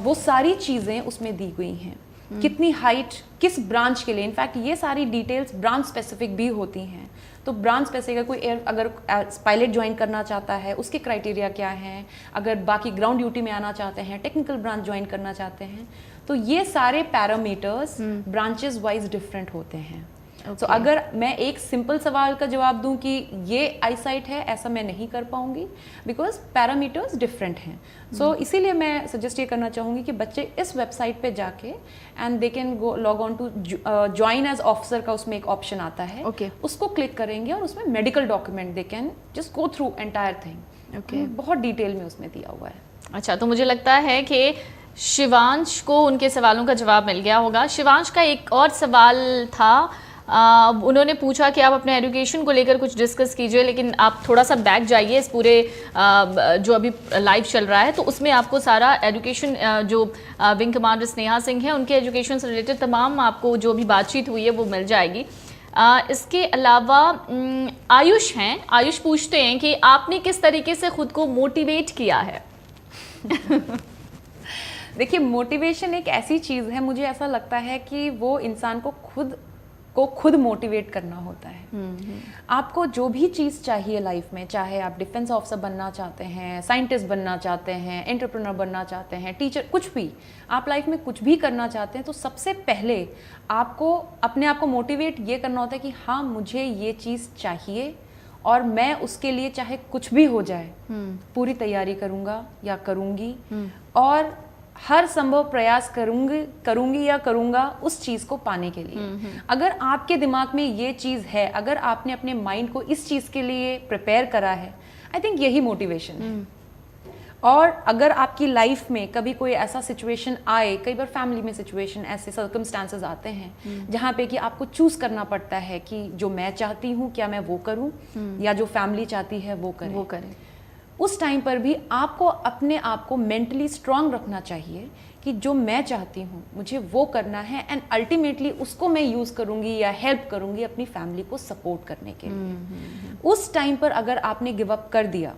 वो सारी चीज़ें उसमें दी गई हैं। कितनी हाइट किस ब्रांच के लिए, इनफैक्ट ये सारी डिटेल्स ब्रांच स्पेसिफिक भी होती हैं। तो ब्रांच स्पेसिफिक कोई अगर पायलट ज्वाइन करना चाहता है उसके क्राइटेरिया क्या हैं, अगर बाकी ग्राउंड ड्यूटी में आना चाहते हैं, टेक्निकल ब्रांच ज्वाइन करना चाहते हैं, तो ये सारे पैरामीटर्स ब्रांचेस वाइज डिफरेंट होते हैं। तो अगर मैं एक सिंपल सवाल का जवाब दूं कि ये आई साइट है, ऐसा मैं नहीं कर पाऊंगी बिकॉज पैरामीटर्स डिफरेंट हैं। सो इसीलिए मैं सजेस्ट ये करना चाहूँगी कि बच्चे इस वेबसाइट पे जाके and they can go log on to join as officer का उसमें एक ऑप्शन आता है, उसको क्लिक करेंगे और उसमें medical document they can just go through entire thing. बहुत डिटेल में उसमें दिया हुआ है। अच्छा, तो मुझे लगता है कि शिवांश को उनके सवालों का जवाब मिल गया होगा। शिवांश का एक और सवाल था, उन्होंने पूछा कि आप अपने एजुकेशन को लेकर कुछ डिस्कस कीजिए, लेकिन आप थोड़ा सा बैक जाइए इस पूरे जो अभी लाइव चल रहा है, तो उसमें आपको सारा एजुकेशन जो विंग कमांडर स्नेहा सिंह हैं उनके एजुकेशन से रिलेटेड तमाम आपको जो भी बातचीत हुई है वो मिल जाएगी। इसके अलावा आयुष हैं, आयुष पूछते हैं कि आपने किस तरीके से खुद को मोटिवेट किया है? देखिए, मोटिवेशन एक ऐसी चीज़ है, मुझे ऐसा लगता है कि वो इंसान को खुद मोटिवेट करना होता है। आपको जो भी चीज़ चाहिए लाइफ में, चाहे आप डिफेंस ऑफिसर बनना चाहते हैं, साइंटिस्ट बनना चाहते हैं, एंटरप्रेन्योर बनना चाहते हैं, टीचर, कुछ भी आप लाइफ में कुछ भी करना चाहते हैं, तो सबसे पहले आपको अपने आप को मोटिवेट ये करना होता है कि हाँ, मुझे ये चीज़ चाहिए और मैं उसके लिए चाहे कुछ भी हो जाए पूरी तैयारी करूँगा या करूँगी। और हर संभव प्रयास करूंगी या करूंगा उस चीज को पाने के लिए। अगर आपके दिमाग में ये चीज है, अगर आपने अपने माइंड को इस चीज के लिए प्रिपेयर करा है, आई थिंक यही मोटिवेशन है। और अगर आपकी लाइफ में कभी कोई ऐसा सिचुएशन आए, कई बार फैमिली में सिचुएशन, ऐसे सर्कमस्टांसेस आते हैं जहाँ पे कि आपको चूज करना पड़ता है कि जो मैं चाहती हूँ क्या मैं वो करूँ या जो फैमिली चाहती है वो करें। उस टाइम पर भी आपको अपने आप को मेंटली स्ट्रांग रखना चाहिए कि जो मैं चाहती हूँ मुझे वो करना है, एंड अल्टीमेटली उसको मैं यूज़ करूँगी या हेल्प करूँगी अपनी फैमिली को सपोर्ट करने के लिए। उस टाइम पर अगर आपने गिव अप कर दिया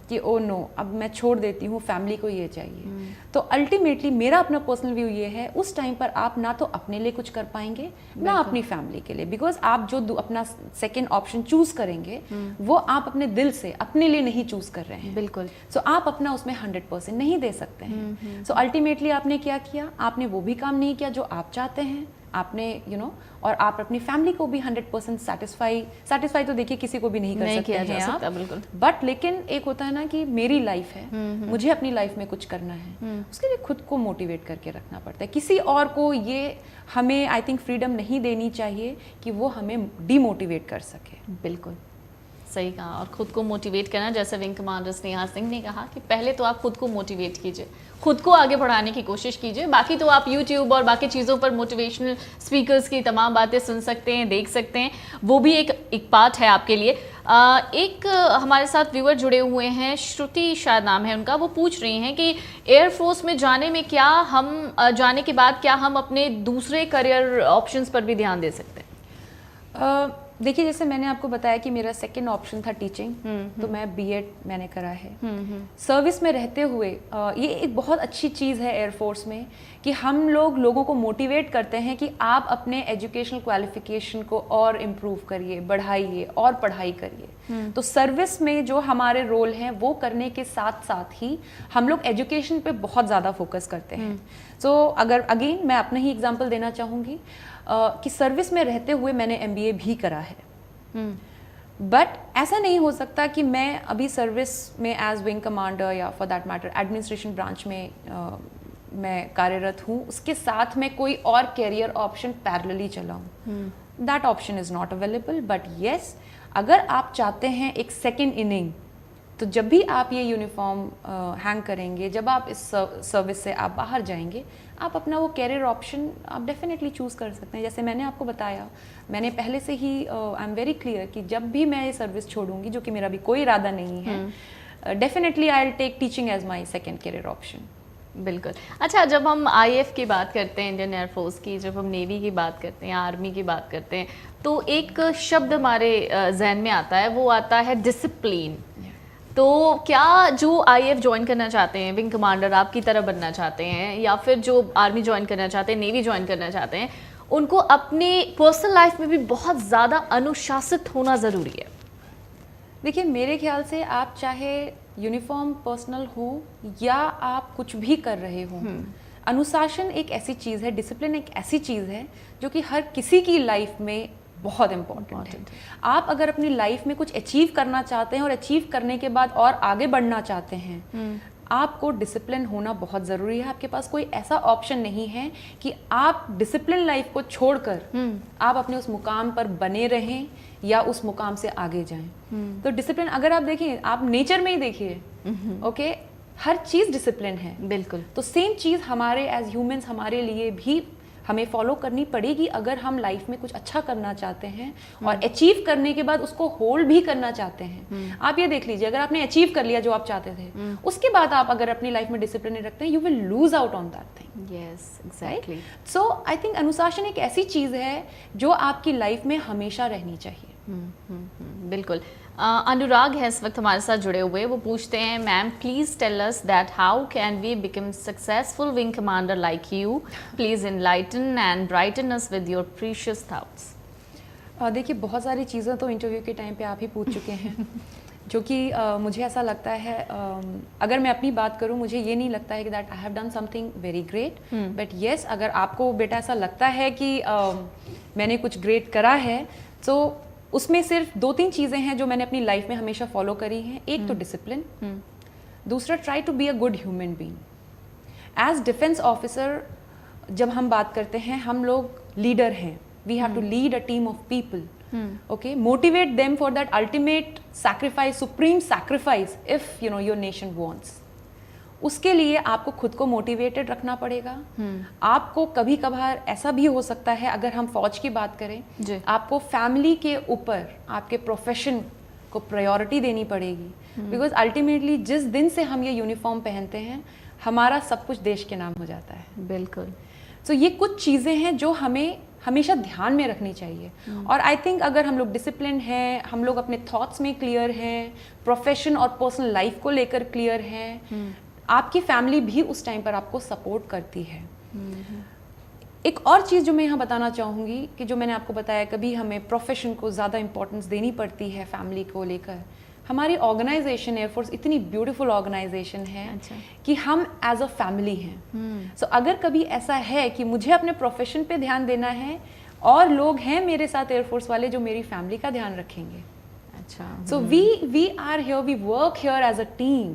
कि ओ नो अब मैं छोड़ देती हूँ, फैमिली को ये चाहिए, तो अल्टीमेटली मेरा अपना पर्सनल व्यू ये है उस टाइम पर आप ना तो अपने लिए कुछ कर पाएंगे ना अपनी फैमिली के लिए, बिकॉज आप जो अपना सेकेंड ऑप्शन चूज करेंगे वो आप अपने दिल से अपने लिए नहीं चूज कर रहे हैं। बिल्कुल। सो आप अपना उसमें 100% नहीं दे सकते हैं। सो अल्टीमेटली आपने क्या किया, आपने वो भी काम नहीं किया जो आप चाहते हैं, आपने और आप अपनी फैमिली को भी 100% सेटिस्फाई तो देखिए किसी को भी नहीं कर सकते हैं आप, बिल्कुल। बट लेकिन एक होता है ना कि मेरी लाइफ है, मुझे अपनी लाइफ में कुछ करना है, उसके लिए खुद को मोटिवेट करके रखना पड़ता है। किसी और को ये हमें आई थिंक फ्रीडम नहीं देनी चाहिए कि वो हमें डीमोटिवेट कर सके। बिल्कुल सही कहा। और खुद को मोटिवेट करना, जैसे विंग कमांडर स्नेहा सिंह ने कहा कि पहले तो आप खुद को मोटिवेट कीजिए, खुद को आगे बढ़ाने की कोशिश कीजिए, बाकी तो आप यूट्यूब और बाकी चीज़ों पर मोटिवेशनल स्पीकर्स की तमाम बातें सुन सकते हैं, देख सकते हैं, वो भी एक पार्ट है आपके लिए। एक हमारे साथ व्यूअर जुड़े हुए हैं, श्रुति शायद नाम है उनका, वो पूछ रही हैं कि एयरफोर्स में जाने में क्या हम जाने के बाद क्या हम अपने दूसरे करियर ऑप्शंस पर भी ध्यान दे सकते हैं? देखिए जैसे मैंने आपको बताया कि मेरा सेकंड ऑप्शन था टीचिंग, तो मैं बीएड मैंने करा है। सर्विस में रहते हुए ये एक बहुत अच्छी चीज़ है एयरफोर्स में कि हम लोगों को मोटिवेट करते हैं कि आप अपने एजुकेशनल क्वालिफिकेशन को और इम्प्रूव करिए, बढ़ाइए और पढ़ाई करिए। तो सर्विस में जो हमारे रोल हैं वो करने के साथ साथ ही हम लोग एजुकेशन पे बहुत ज़्यादा फोकस करते हैं। सो अगर अगेन मैं अपना ही एग्जाम्पल देना चाहूँगी कि सर्विस में रहते हुए मैंने MBA भी करा है, बट ऐसा नहीं हो सकता कि मैं अभी सर्विस में एज विंग कमांडर या for that matter administration branch में मैं कार्यरत हूँ, उसके साथ में कोई और कैरियर ऑप्शन पैरेलली चलाऊँ। That option is not available. But yes, अगर आप चाहते हैं एक सेकेंड इनिंग, तो जब भी आप ये यूनिफॉर्म हैंग करेंगे, जब आप इस सर्विस से आप बाहर जाएंगे, आप अपना वो कैरियर ऑप्शन आप डेफिनेटली चूज़ कर सकते हैं। जैसे मैंने आपको बताया, मैंने पहले से ही आई एम वेरी क्लियर कि जब भी मैं ये सर्विस छोड़ूंगी, जो कि मेरा भी कोई इरादा नहीं है, definitely I will take teaching as my second career option. बिल्कुल। अच्छा, जब हम IAF की बात करते हैं, इंडियन एयरफोर्स की, जब हम नेवी की बात करते हैं, आर्मी की बात करते हैं, तो एक शब्द हमारे जहन में आता है, वो आता है डिसिप्लिन। तो क्या जो IAF ज्वाइन करना चाहते हैं, विंग कमांडर आपकी तरह बनना चाहते हैं, या फिर जो आर्मी ज्वाइन करना चाहते हैं, नेवी ज्वाइन करना चाहते हैं, उनको अपने पर्सनल लाइफ में भी बहुत ज़्यादा अनुशासित होना ज़रूरी है? देखिए मेरे ख्याल से आप चाहे यूनिफॉर्म पर्सनल हो या आप कुछ भी कर रहे हो, अनुशासन एक ऐसी चीज़ है, डिसिप्लिन एक ऐसी चीज़ है जो कि हर किसी की लाइफ में बहुत इम्पोर्टेंट है। आप अगर अपनी लाइफ में कुछ अचीव करना चाहते हैं और अचीव करने के बाद और आगे बढ़ना चाहते हैं, आपको डिसिप्लिन होना बहुत ज़रूरी है। आपके पास कोई ऐसा ऑप्शन नहीं है कि आप डिसिप्लिन लाइफ को छोड़कर आप अपने उस मुकाम पर बने रहें या उस मुकाम से आगे जाएं। तो डिसिप्लिन अगर आप देखिए, आप नेचर में ही देखिए, ओके, हर चीज़ डिसिप्लिन है। बिल्कुल। तो सेम चीज़ हमारे एज ह्यूमंस हमारे लिए भी हमें फॉलो करनी पड़ेगी अगर हम लाइफ में कुछ अच्छा करना चाहते हैं और अचीव करने के बाद उसको होल्ड भी करना चाहते हैं। आप ये देख लीजिए, अगर आपने अचीव कर लिया जो आप चाहते थे, उसके बाद आप अगर अपनी लाइफ में डिसिप्लिन नहीं रखते हैं, you will lose out on that thing. Yes, exactly. So I think अनुशासन एक ऐसी चीज़ है जो आपकी लाइफ में हमेशा रहनी चाहिए। बिल्कुल। अनुराग है इस वक्त हमारे साथ जुड़े हुए, वो पूछते हैं, ma'am please tell us that how can we become successful wing commander like you, please enlighten and brighten us with your precious thoughts. देखिए बहुत सारी चीज़ें तो इंटरव्यू के टाइम पे आप ही पूछ चुके हैं जो कि मुझे ऐसा लगता है, अगर मैं अपनी बात करूं, मुझे ये नहीं लगता है कि that I have done something very great, but yes, अगर आपको बेटा ऐसा लगता है कि मैंने कुछ ग्रेट करा है, तो उसमें सिर्फ 2-3 चीज़ें हैं जो मैंने अपनी लाइफ में हमेशा फॉलो करी हैं। एक तो डिसिप्लिन, दूसरा try to be a good human being, as defence officer जब हम बात करते हैं, हम लोग लीडर हैं, we have to lead a team of people, okay, motivate them for that ultimate sacrifice, supreme sacrifice if you know your nation wants. उसके लिए आपको खुद को मोटिवेटेड रखना पड़ेगा। आपको कभी कभार ऐसा भी हो सकता है, अगर हम फौज की बात करें, आपको फैमिली के ऊपर आपके प्रोफेशन को प्रायोरिटी देनी पड़ेगी, बिकॉज अल्टीमेटली जिस दिन से हम ये यूनिफॉर्म पहनते हैं, हमारा सब कुछ देश के नाम हो जाता है। बिल्कुल। तो ये कुछ चीज़ें हैं जो हमें हमेशा ध्यान में रखनी चाहिए। और आई थिंक अगर हम लोग डिसिप्लिन हैं, हम लोग अपने थॉट्स में क्लियर हैं, प्रोफेशन और पर्सनल लाइफ को लेकर क्लियर हैं, आपकी फैमिली भी उस टाइम पर आपको सपोर्ट करती है। एक और चीज़ जो मैं यहाँ बताना चाहूँगी कि जो मैंने आपको बताया, कभी हमें प्रोफेशन को ज़्यादा इंपॉर्टेंस देनी पड़ती है फैमिली को लेकर। हमारी ऑर्गेनाइजेशन एयरफोर्स इतनी ब्यूटीफुल ऑर्गेनाइजेशन है कि हम एज अ फैमिली हैं। सो अगर कभी ऐसा है कि मुझे अपने प्रोफेशन पे ध्यान देना है और लोग हैं मेरे साथ एयरफोर्स वाले जो मेरी फैमिली का ध्यान रखेंगे। अच्छा। So we are here, we work here as a team,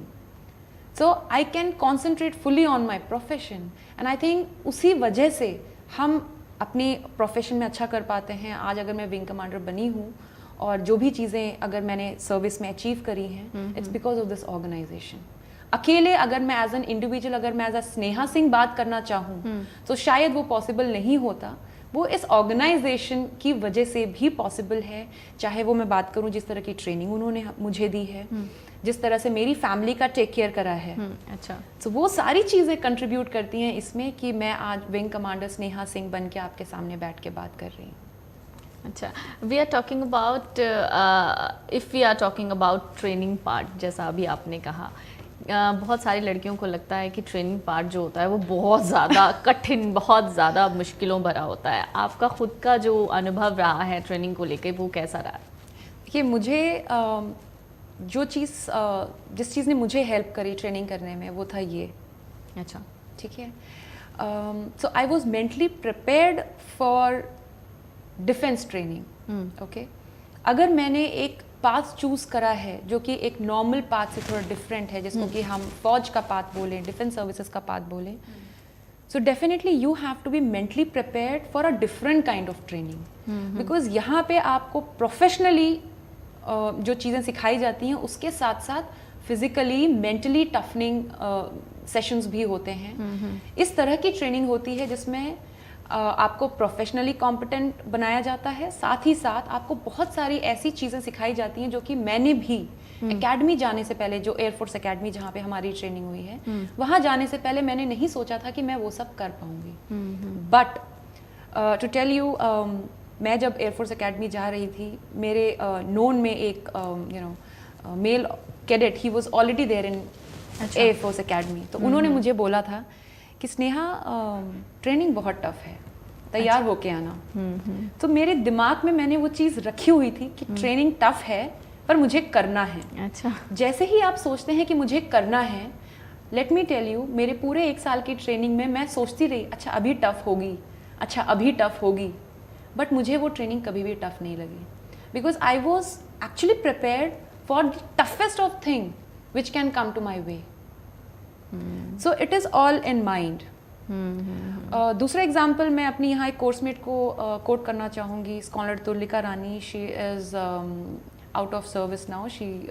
so I can concentrate fully on my profession, and I think उसी वजह से हम अपने प्रोफेशन में अच्छा कर पाते हैं। आज अगर मैं विंग कमांडर बनी हूँ और जो भी चीज़ें अगर मैंने सर्विस में अचीव करी हैं, it's because of this organisation. अकेले अगर मैं एज एन इंडिविजुअल, अगर मैं एज अ स्नेहा सिंह बात करना चाहूँ तो शायद वो पॉसिबल नहीं होता। वो इस ऑर्गेनाइजेशन की वजह से भी पॉसिबल है। चाहे वो मैं बात करूँ जिस तरह की ट्रेनिंग उन्होंने मुझे दी है, जिस तरह से मेरी फैमिली का टेक केयर करा है। अच्छा। तो वो सारी चीज़ें कंट्रीब्यूट करती हैं इसमें कि मैं आज विंग कमांडर स्नेहा सिंह बन के आपके सामने बैठ के बात कर रही हूँ। अच्छा, we are talking about, if we are talking about training part, जैसा अभी आपने कहा, बहुत सारी लड़कियों को लगता है कि ट्रेनिंग पार्ट जो होता है वो बहुत ज़्यादा कठिन, बहुत ज़्यादा मुश्किलों भरा होता है। आपका खुद का जो अनुभव रहा है ट्रेनिंग को लेकर, वो कैसा रहा? देखिए, मुझे जो चीज़ जिस चीज़ ने मुझे हेल्प करी ट्रेनिंग करने में, वो था ये। अच्छा। ठीक है। So I was mentally prepared for defence training. Okay, अगर मैंने एक पाथ चूज करा है जो कि एक नॉर्मल पाथ से थोड़ा डिफरेंट है, जिसको कि हम फौज का पाथ बोलें, डिफेंस सर्विसेज का पाथ बोलें, so definitely you have to be mentally prepared for a different kind of training, because यहाँ पे आपको प्रोफेशनली जो चीज़ें सिखाई जाती हैं, उसके साथ साथ फिजिकली मेंटली टफनिंग सेशंस भी होते हैं। इस तरह की ट्रेनिंग होती है जिसमें आपको प्रोफेशनली कॉम्पिटेंट बनाया जाता है, साथ ही साथ आपको बहुत सारी ऐसी चीज़ें सिखाई जाती हैं जो कि मैंने भी एकेडमी जाने से पहले, जो एयरफोर्स एकेडमी जहाँ पे हमारी ट्रेनिंग हुई है, वहाँ जाने से पहले मैंने नहीं सोचा था कि मैं वो सब कर पाऊँगी। बट टू टेल यू, मैं जब एयरफोर्स एकेडमी जा रही थी, मेरे नोन में एक male cadet, he was already there in Air Force academy. तो उन्होंने मुझे बोला था कि स्नेहा, ट्रेनिंग बहुत टफ है, तैयार होके आना। तो मेरे दिमाग में मैंने वो चीज़ रखी हुई थी कि ट्रेनिंग टफ है पर मुझे करना है। अच्छा। जैसे ही आप सोचते हैं कि मुझे करना है, लेट मी टेल यू, मेरे पूरे 1 साल की ट्रेनिंग में मैं सोचती रही, अच्छा अभी टफ होगी, अच्छा अभी टफ होगी, बट मुझे वो ट्रेनिंग कभी भी टफ नहीं लगी, because I was actually prepared for the toughest of thing which can come to my way. So it is all in mind. दूसरा एग्जाम्पल मैं अपनी यहाँ एक कोर्समेट को कोट करना चाहूँगी, scholar Tulika Rani. She is out of service now, she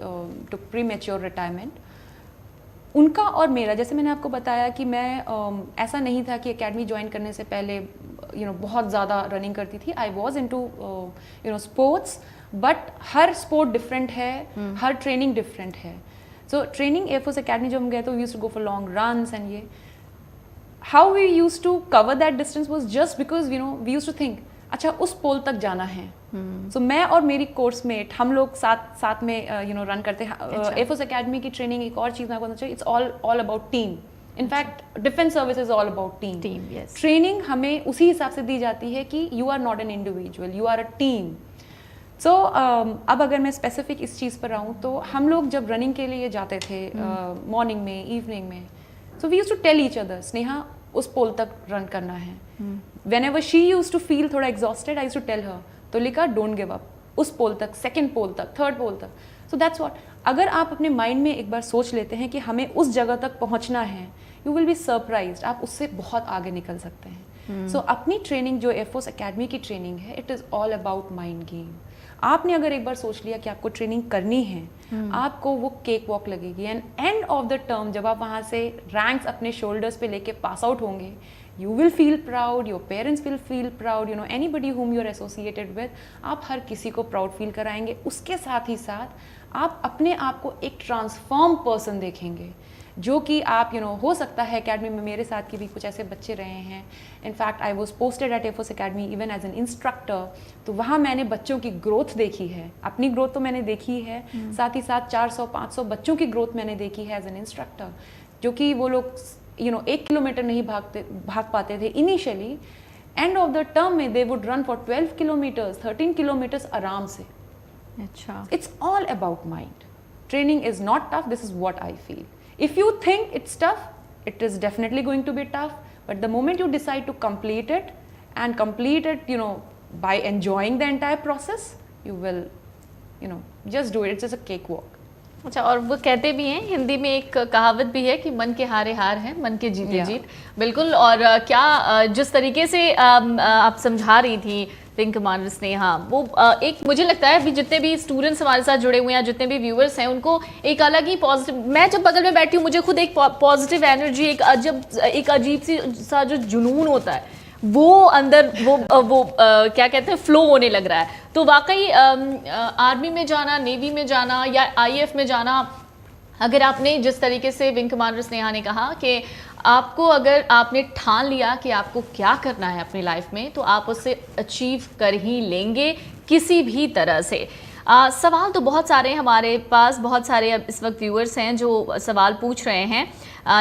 took premature retirement. उनका और मेरा, जैसे मैंने आपको बताया कि मैं ऐसा नहीं था कि एकेडमी ज्वाइन करने से पहले बहुत ज़्यादा रनिंग करती थी। I was into sports, but her sport different है, हर ट्रेनिंग डिफरेंट है। सो ट्रेनिंग एयरफोर्स एकेडमी जब हम गए तो we used to go for long runs, and ये how we used to cover that distance was just because we used to think, अच्छा उस पोल तक जाना है। सो मैं और मेरी कोर्समेट, हम लोग साथ में रन करते हैं। एयरफोर्स एकेडमी की ट्रेनिंग, एक और चीज़ मैं बताना चाहिए, it's all about team. In fact defence service is all about team. Training हमें उसी हिसाब से दी जाती है कि you are not an individual, you are a team. So अब अगर मैं स्पेसिफिक इस चीज़ पर आऊँ, तो हम लोग जब रनिंग के लिए जाते थे मॉर्निंग में, इवनिंग में, so we used to tell each other, Sneha उस पोल तक रन करना है। Whenever she used to feel थोड़ा exhausted, I used to tell her, Tulika don't give up, उस पोल तक, सेकेंड पोल तक, थर्ड पोल तक। सो दैट्स व्हाट, अगर आप अपने माइंड में एक बार सोच लेते हैं कि हमें उस जगह तक पहुंचना है, यू विल बी सरप्राइज्ड, आप उससे बहुत आगे निकल सकते हैं। सो अपनी ट्रेनिंग जो एयरफोर्स एकेडमी की ट्रेनिंग है, it is all about mind game. आपने अगर एक बार सोच लिया कि आपको ट्रेनिंग करनी है, आपको वो केक वॉक लगेगी, and and of the term जब आप वहाँ से रैंक्स अपने शोल्डर्स पे लेके पास आउट होंगे, you will feel proud, your parents will feel proud, you know, anybody whom you're associated with, आप हर किसी को प्राउड फील कराएंगे। उसके साथ ही साथ आप अपने आप को एक ट्रांसफॉर्म पर्सन देखेंगे, जो कि आप हो सकता है एकेडमी में मेरे साथ के भी कुछ ऐसे बच्चे रहे हैं। In fact I was posted at Air Force academy even as an instructor, तो वहाँ मैंने बच्चों की ग्रोथ देखी है, अपनी ग्रोथ तो मैंने देखी है, साथ ही साथ 400-500 बच्चों की ग्रोथ मैंने देखी है एज एन इंस्ट्रक्टर, जो कि वो लोग 1 किलोमीटर नहीं भाग पाते थे initially, end of the term में they would run for 12 kilometres 13 kilometres आराम से। अच्छा, it's all about mind. Training is not tough, this is what I feel. If you think it's tough, it is definitely going to be tough, but the moment you decide to complete it and complete it by enjoying the entire process, you will just do it. It's just a cakewalk. अच्छा, और वो कहते भी हैं, हिंदी में एक कहावत भी है कि मन के हारे हार है, मन के जीते जीत। बिल्कुल। और क्या जिस तरीके से आप समझा रही थी विंग कमांडर स्नेहा, वो एक मुझे लगता है अभी जितने भी स्टूडेंट्स हमारे साथ जुड़े हुए हैं, जितने भी व्यूअर्स हैं, उनको एक अलग ही पॉजिटिव, मैं जब बगल में बैठी हूँ मुझे खुद एक पॉजिटिव एनर्जी, एक अजीब सा जो जुनून होता है वो अंदर वो क्या कहते हैं फ्लो होने लग रहा है। तो वाकई आर्मी में जाना, नेवी में जाना या आईएएफ में जाना, अगर आपने जिस तरीके से विंग कमांडर स्नेहा ने कहा कि आपको अगर आपने ठान लिया कि आपको क्या करना है अपनी लाइफ में, तो आप उससे अचीव कर ही लेंगे किसी भी तरह से। सवाल तो बहुत सारे हैं हमारे पास, बहुत सारे अब इस वक्त व्यूअर्स हैं जो सवाल पूछ रहे हैं।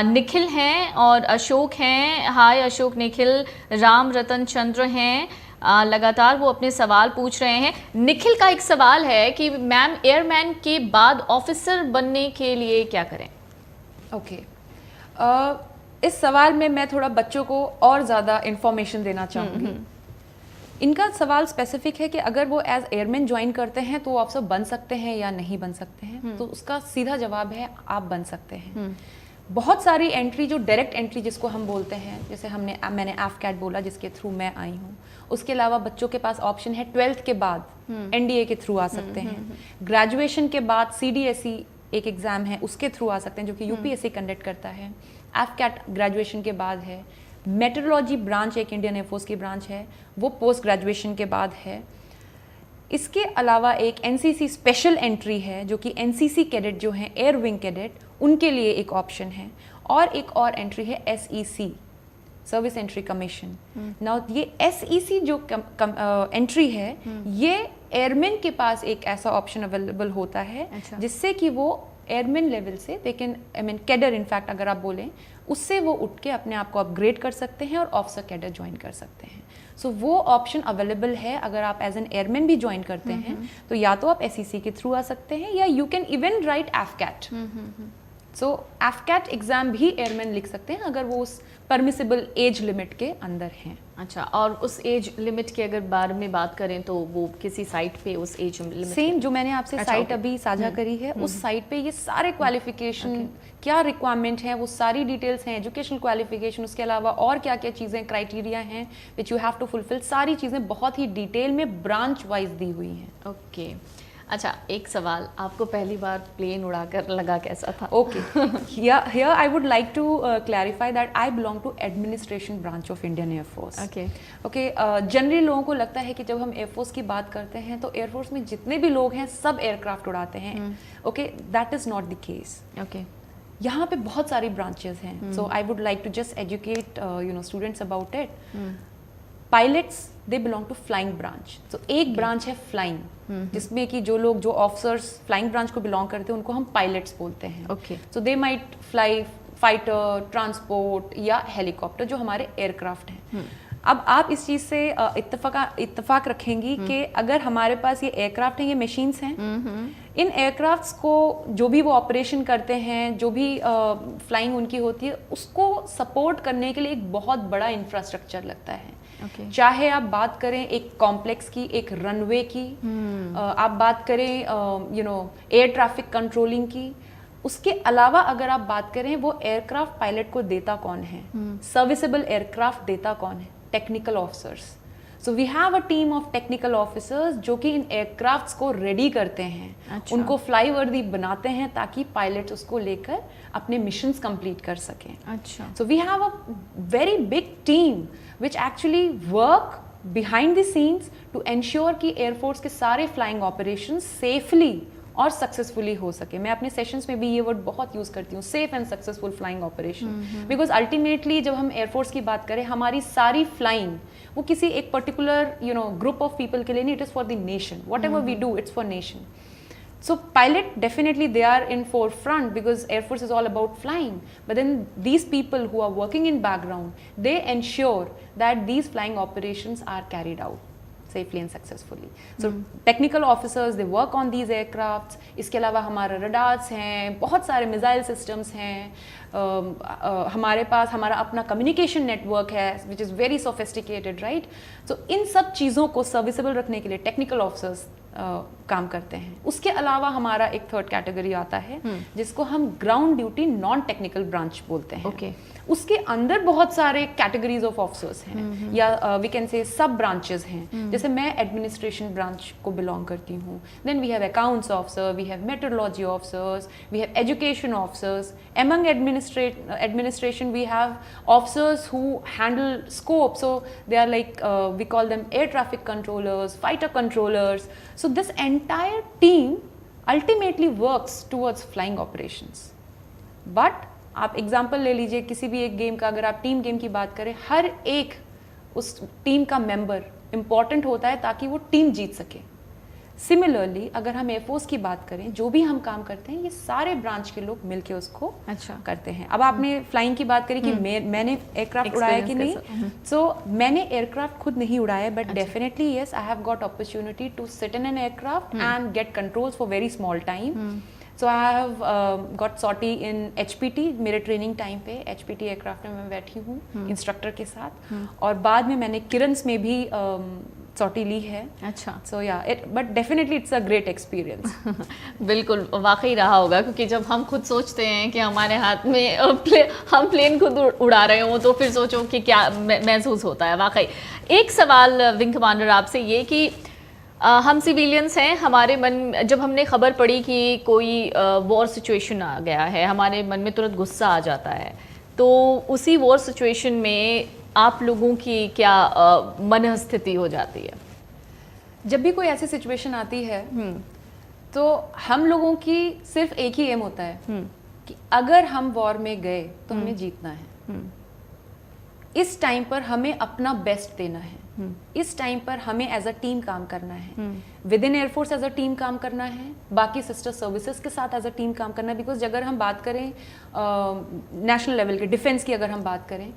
निखिल हैं और अशोक हैं। हाय अशोक, निखिल, राम रतन चंद्र हैं, लगातार वो अपने सवाल पूछ रहे हैं। निखिल का एक सवाल है कि मैम, एयरमैन के बाद ऑफिसर बनने के लिए क्या करें? ओके, इस सवाल में मैं थोड़ा बच्चों को और ज़्यादा इन्फॉर्मेशन देना चाहूँगी। इनका सवाल स्पेसिफिक है कि अगर वो एज एयरमैन ज्वाइन करते हैं तो वो ऑफिसर बन सकते हैं या नहीं बन सकते हैं। तो उसका सीधा जवाब है आप बन सकते हैं। बहुत सारी एंट्री, जो डायरेक्ट एंट्री जिसको हम बोलते हैं, जैसे मैंने AFCAT बोला जिसके थ्रू मैं आई हूँ, उसके अलावा बच्चों के पास ऑप्शन है 12th के बाद NDA के थ्रू आ सकते हैं, ग्रेजुएशन के बाद CDSE एक एग्ज़ाम है उसके थ्रू आ सकते हैं जो कि UPSC कंडक्ट करता है, AFCAT ग्रेजुएशन के बाद है, मेट्रोलॉजी ब्रांच एक इंडियन एयरफोर्स की ब्रांच है, वो पोस्ट ग्रेजुएशन के बाद है। इसके अलावा एक NCC स्पेशल एंट्री है जो कि NCC कैडेट जो हैं, एयर विंग कैडेट, उनके लिए एक ऑप्शन है, और एक और एंट्री है SEC, service entry commission. Now ये SEC जो एंट्री है, ये एयरमैन के पास एक ऐसा ऑप्शन अवेलेबल होता है जिससे कि वो एयरमैन लेवल से कैडर, इनफैक्ट अगर आप बोलें, उससे वो उठ के अपने आप को अपग्रेड कर सकते हैं और ऑफिसर कैडर ज्वाइन कर सकते हैं। सो वो ऑप्शन अवेलेबल है। अगर आप एज एन एयरमैन भी ज्वाइन करते हैं तो या तो आप SEC के थ्रू आ सकते हैं, या you can even right AFCAT। So AFCAT exam भी एयरमैन लिख सकते हैं अगर वो उस परमिसिबल एज लिमिट के अंदर हैं। अच्छा, और उस एज लिमिट के अगर बारे में बात करें तो वो किसी साइट पे उस एज लिमिट, सेम जो मैंने आपसे साइट अभी साझा करी है, उस साइट पे ये सारे क्वालिफिकेशन क्या रिक्वायरमेंट है, वो सारी डिटेल्स हैं, एजुकेशनल क्वालिफिकेशन, उसके अलावा और क्या क्या चीज़ें, क्राइटेरिया हैं which you have to fulfil, सारी चीज़ें बहुत ही डिटेल में ब्रांच वाइज दी हुई हैं। ओके। अच्छा, एक सवाल, आपको पहली बार प्लेन उड़ाकर लगा कैसा था? Okay, here I would like to clarify that I belong to administration branch of Indian Air Force. Okay, generally लोगों को लगता है कि जब हम एयरफोर्स की बात करते हैं तो एयरफोर्स में जितने भी लोग हैं सब एयरक्राफ्ट उड़ाते हैं। Okay, that is not the case. Okay, यहाँ पे बहुत सारी ब्रांचेस हैं, so I would like to just educate students about it. Pilots they belong to flying branch. तो एक ब्रांच है फ्लाइंग, जिसमें कि जो ऑफिसर्स फ्लाइंग ब्रांच को बिलोंग करते हैं उनको हम पायलट्स बोलते हैं। Okay, so they might fly fighter, transport या हेलीकॉप्टर, जो हमारे एयरक्राफ्ट हैं। अब आप इस चीज़ से इत्तेफाक रखेंगी कि अगर हमारे पास ये एयरक्राफ्ट हैं, ये मशीन्स हैं, इन एयरक्राफ्ट्स को जो भी वो ऑपरेशन करते हैं, जो भी फ्लाइंग उनकी होती है, उसको सपोर्ट करने के लिए एक बहुत बड़ा इंफ्रास्ट्रक्चर लगता है। चाहे आप बात करें एक कॉम्प्लेक्स की, एक रनवे की, आप बात करें एयर ट्रैफिक कंट्रोलिंग की, उसके अलावा अगर आप बात करें वो एयरक्राफ्ट पायलट को देता कौन है, सर्विसेबल एयरक्राफ्ट देता कौन है, technical officers. So we have a team of technical officers जो कि इन एयरक्राफ्ट्स को रेडी करते हैं, अच्छा। उनको फ्लाई वर्दी बनाते हैं ताकि पायलट्स उसको लेकर अपने मिशंस कंप्लीट कर सकें। अच्छा। So we have a very big team which actually work behind the scenes to ensure कि एयरफोर्स के सारे फ्लाइंग ऑपरेशंस सेफली और सक्सेसफुली हो सके। मैं अपने सेशंस में भी ये वर्ड बहुत यूज़ करती हूँ, safe and successful flying operation, because ultimately जब हम एयरफोर्स की बात करें, हमारी सारी फ्लाइंग वो किसी एक पर्टिकुलर ग्रुप ऑफ पीपल के लिए नहीं, it is for the nation, whatever we do it's for nation. So pilot, definitely they are in forefront because Air Force is all about flying. But then these people who are working in background, they ensure that these flying operations are carried out safely and successfully. So technical officers, they work on these aircrafts. इसके अलावा हमारे radars हैं, बहुत सारे missile systems हैं, हमारे पास हमारा अपना communication network है which is very sophisticated, right? So इन सब चीज़ों को serviceable रखने के लिए technical officers काम करते हैं. उसके अलावा हमारा एक थर्ड कैटेगरी आता है जिसको हम ground duty non technical branch बोलते हैं. Okay. उसके अंदर बहुत सारे कैटेगरीज ऑफ ऑफिसर्स हैं या वी कैन से सब ब्रांचेस हैं. जैसे मैं एडमिनिस्ट्रेशन ब्रांच को बिलोंग करती हूँ. Then we have accounts officer, we have meteorology officers, we have education officers. Among administration we have officers who handle scope, so they are like we call them air traffic controllers, fighter controllers. So this entire team ultimately works towards flying operations. But आप एग्जाम्पल ले लीजिए किसी भी एक गेम का, अगर आप टीम गेम की बात करें, हर एक उस टीम का मेंबर इम्पॉर्टेंट होता है ताकि वो टीम जीत सके. सिमिलरली अगर हम एयरफोर्स की बात करें, जो भी हम काम करते हैं ये सारे ब्रांच के लोग मिलके उसको करते हैं. अब आपने फ्लाइंग की बात करी कि मैंने एयरक्राफ्ट उड़ाया कि नहीं. सो मैंने एयरक्राफ्ट खुद नहीं उड़ाया, but definitely yes, I have got opportunity to sit in an aircraft and get controls for very small time. So I have got sortie in HPT. मेरे ट्रेनिंग टाइम पे HPT एयरक्राफ्ट में मैं बैठी हूँ इंस्ट्रक्टर के साथ, और बाद में मैंने किरन्स में भी सॉटी ली है. अच्छा. सो या but definitely it's a great experience. बिल्कुल वाकई रहा होगा, क्योंकि जब हम खुद सोचते हैं कि हमारे हाथ में हम प्लेन खुद उड़ा रहे हों तो फिर सोचो कि क्या महसूस होता है. वाकई एक सवाल विंग कमांडर आपसे ये कि हम सिविलियंस हैं, हमारे मन जब हमने खबर पड़ी कि कोई वॉर सिचुएशन आ गया है, हमारे मन में तुरंत गुस्सा आ जाता है. तो उसी वॉर सिचुएशन में आप लोगों की क्या मन स्थिति हो जाती है? जब भी कोई ऐसी सिचुएशन आती है तो हम लोगों की सिर्फ एक ही एम होता है कि अगर हम वॉर में गए तो हमें जीतना है. इस टाइम पर हमें अपना बेस्ट देना है. इस टाइम पर हमें एज अ टीम काम करना है. Within Air Force as a team काम करना है, बाकी सिस्टर सर्विसेज के साथ एज अ टीम काम करना है. बिकॉज अगर हम बात करें नेशनल लेवल के डिफेंस की, अगर हम बात करें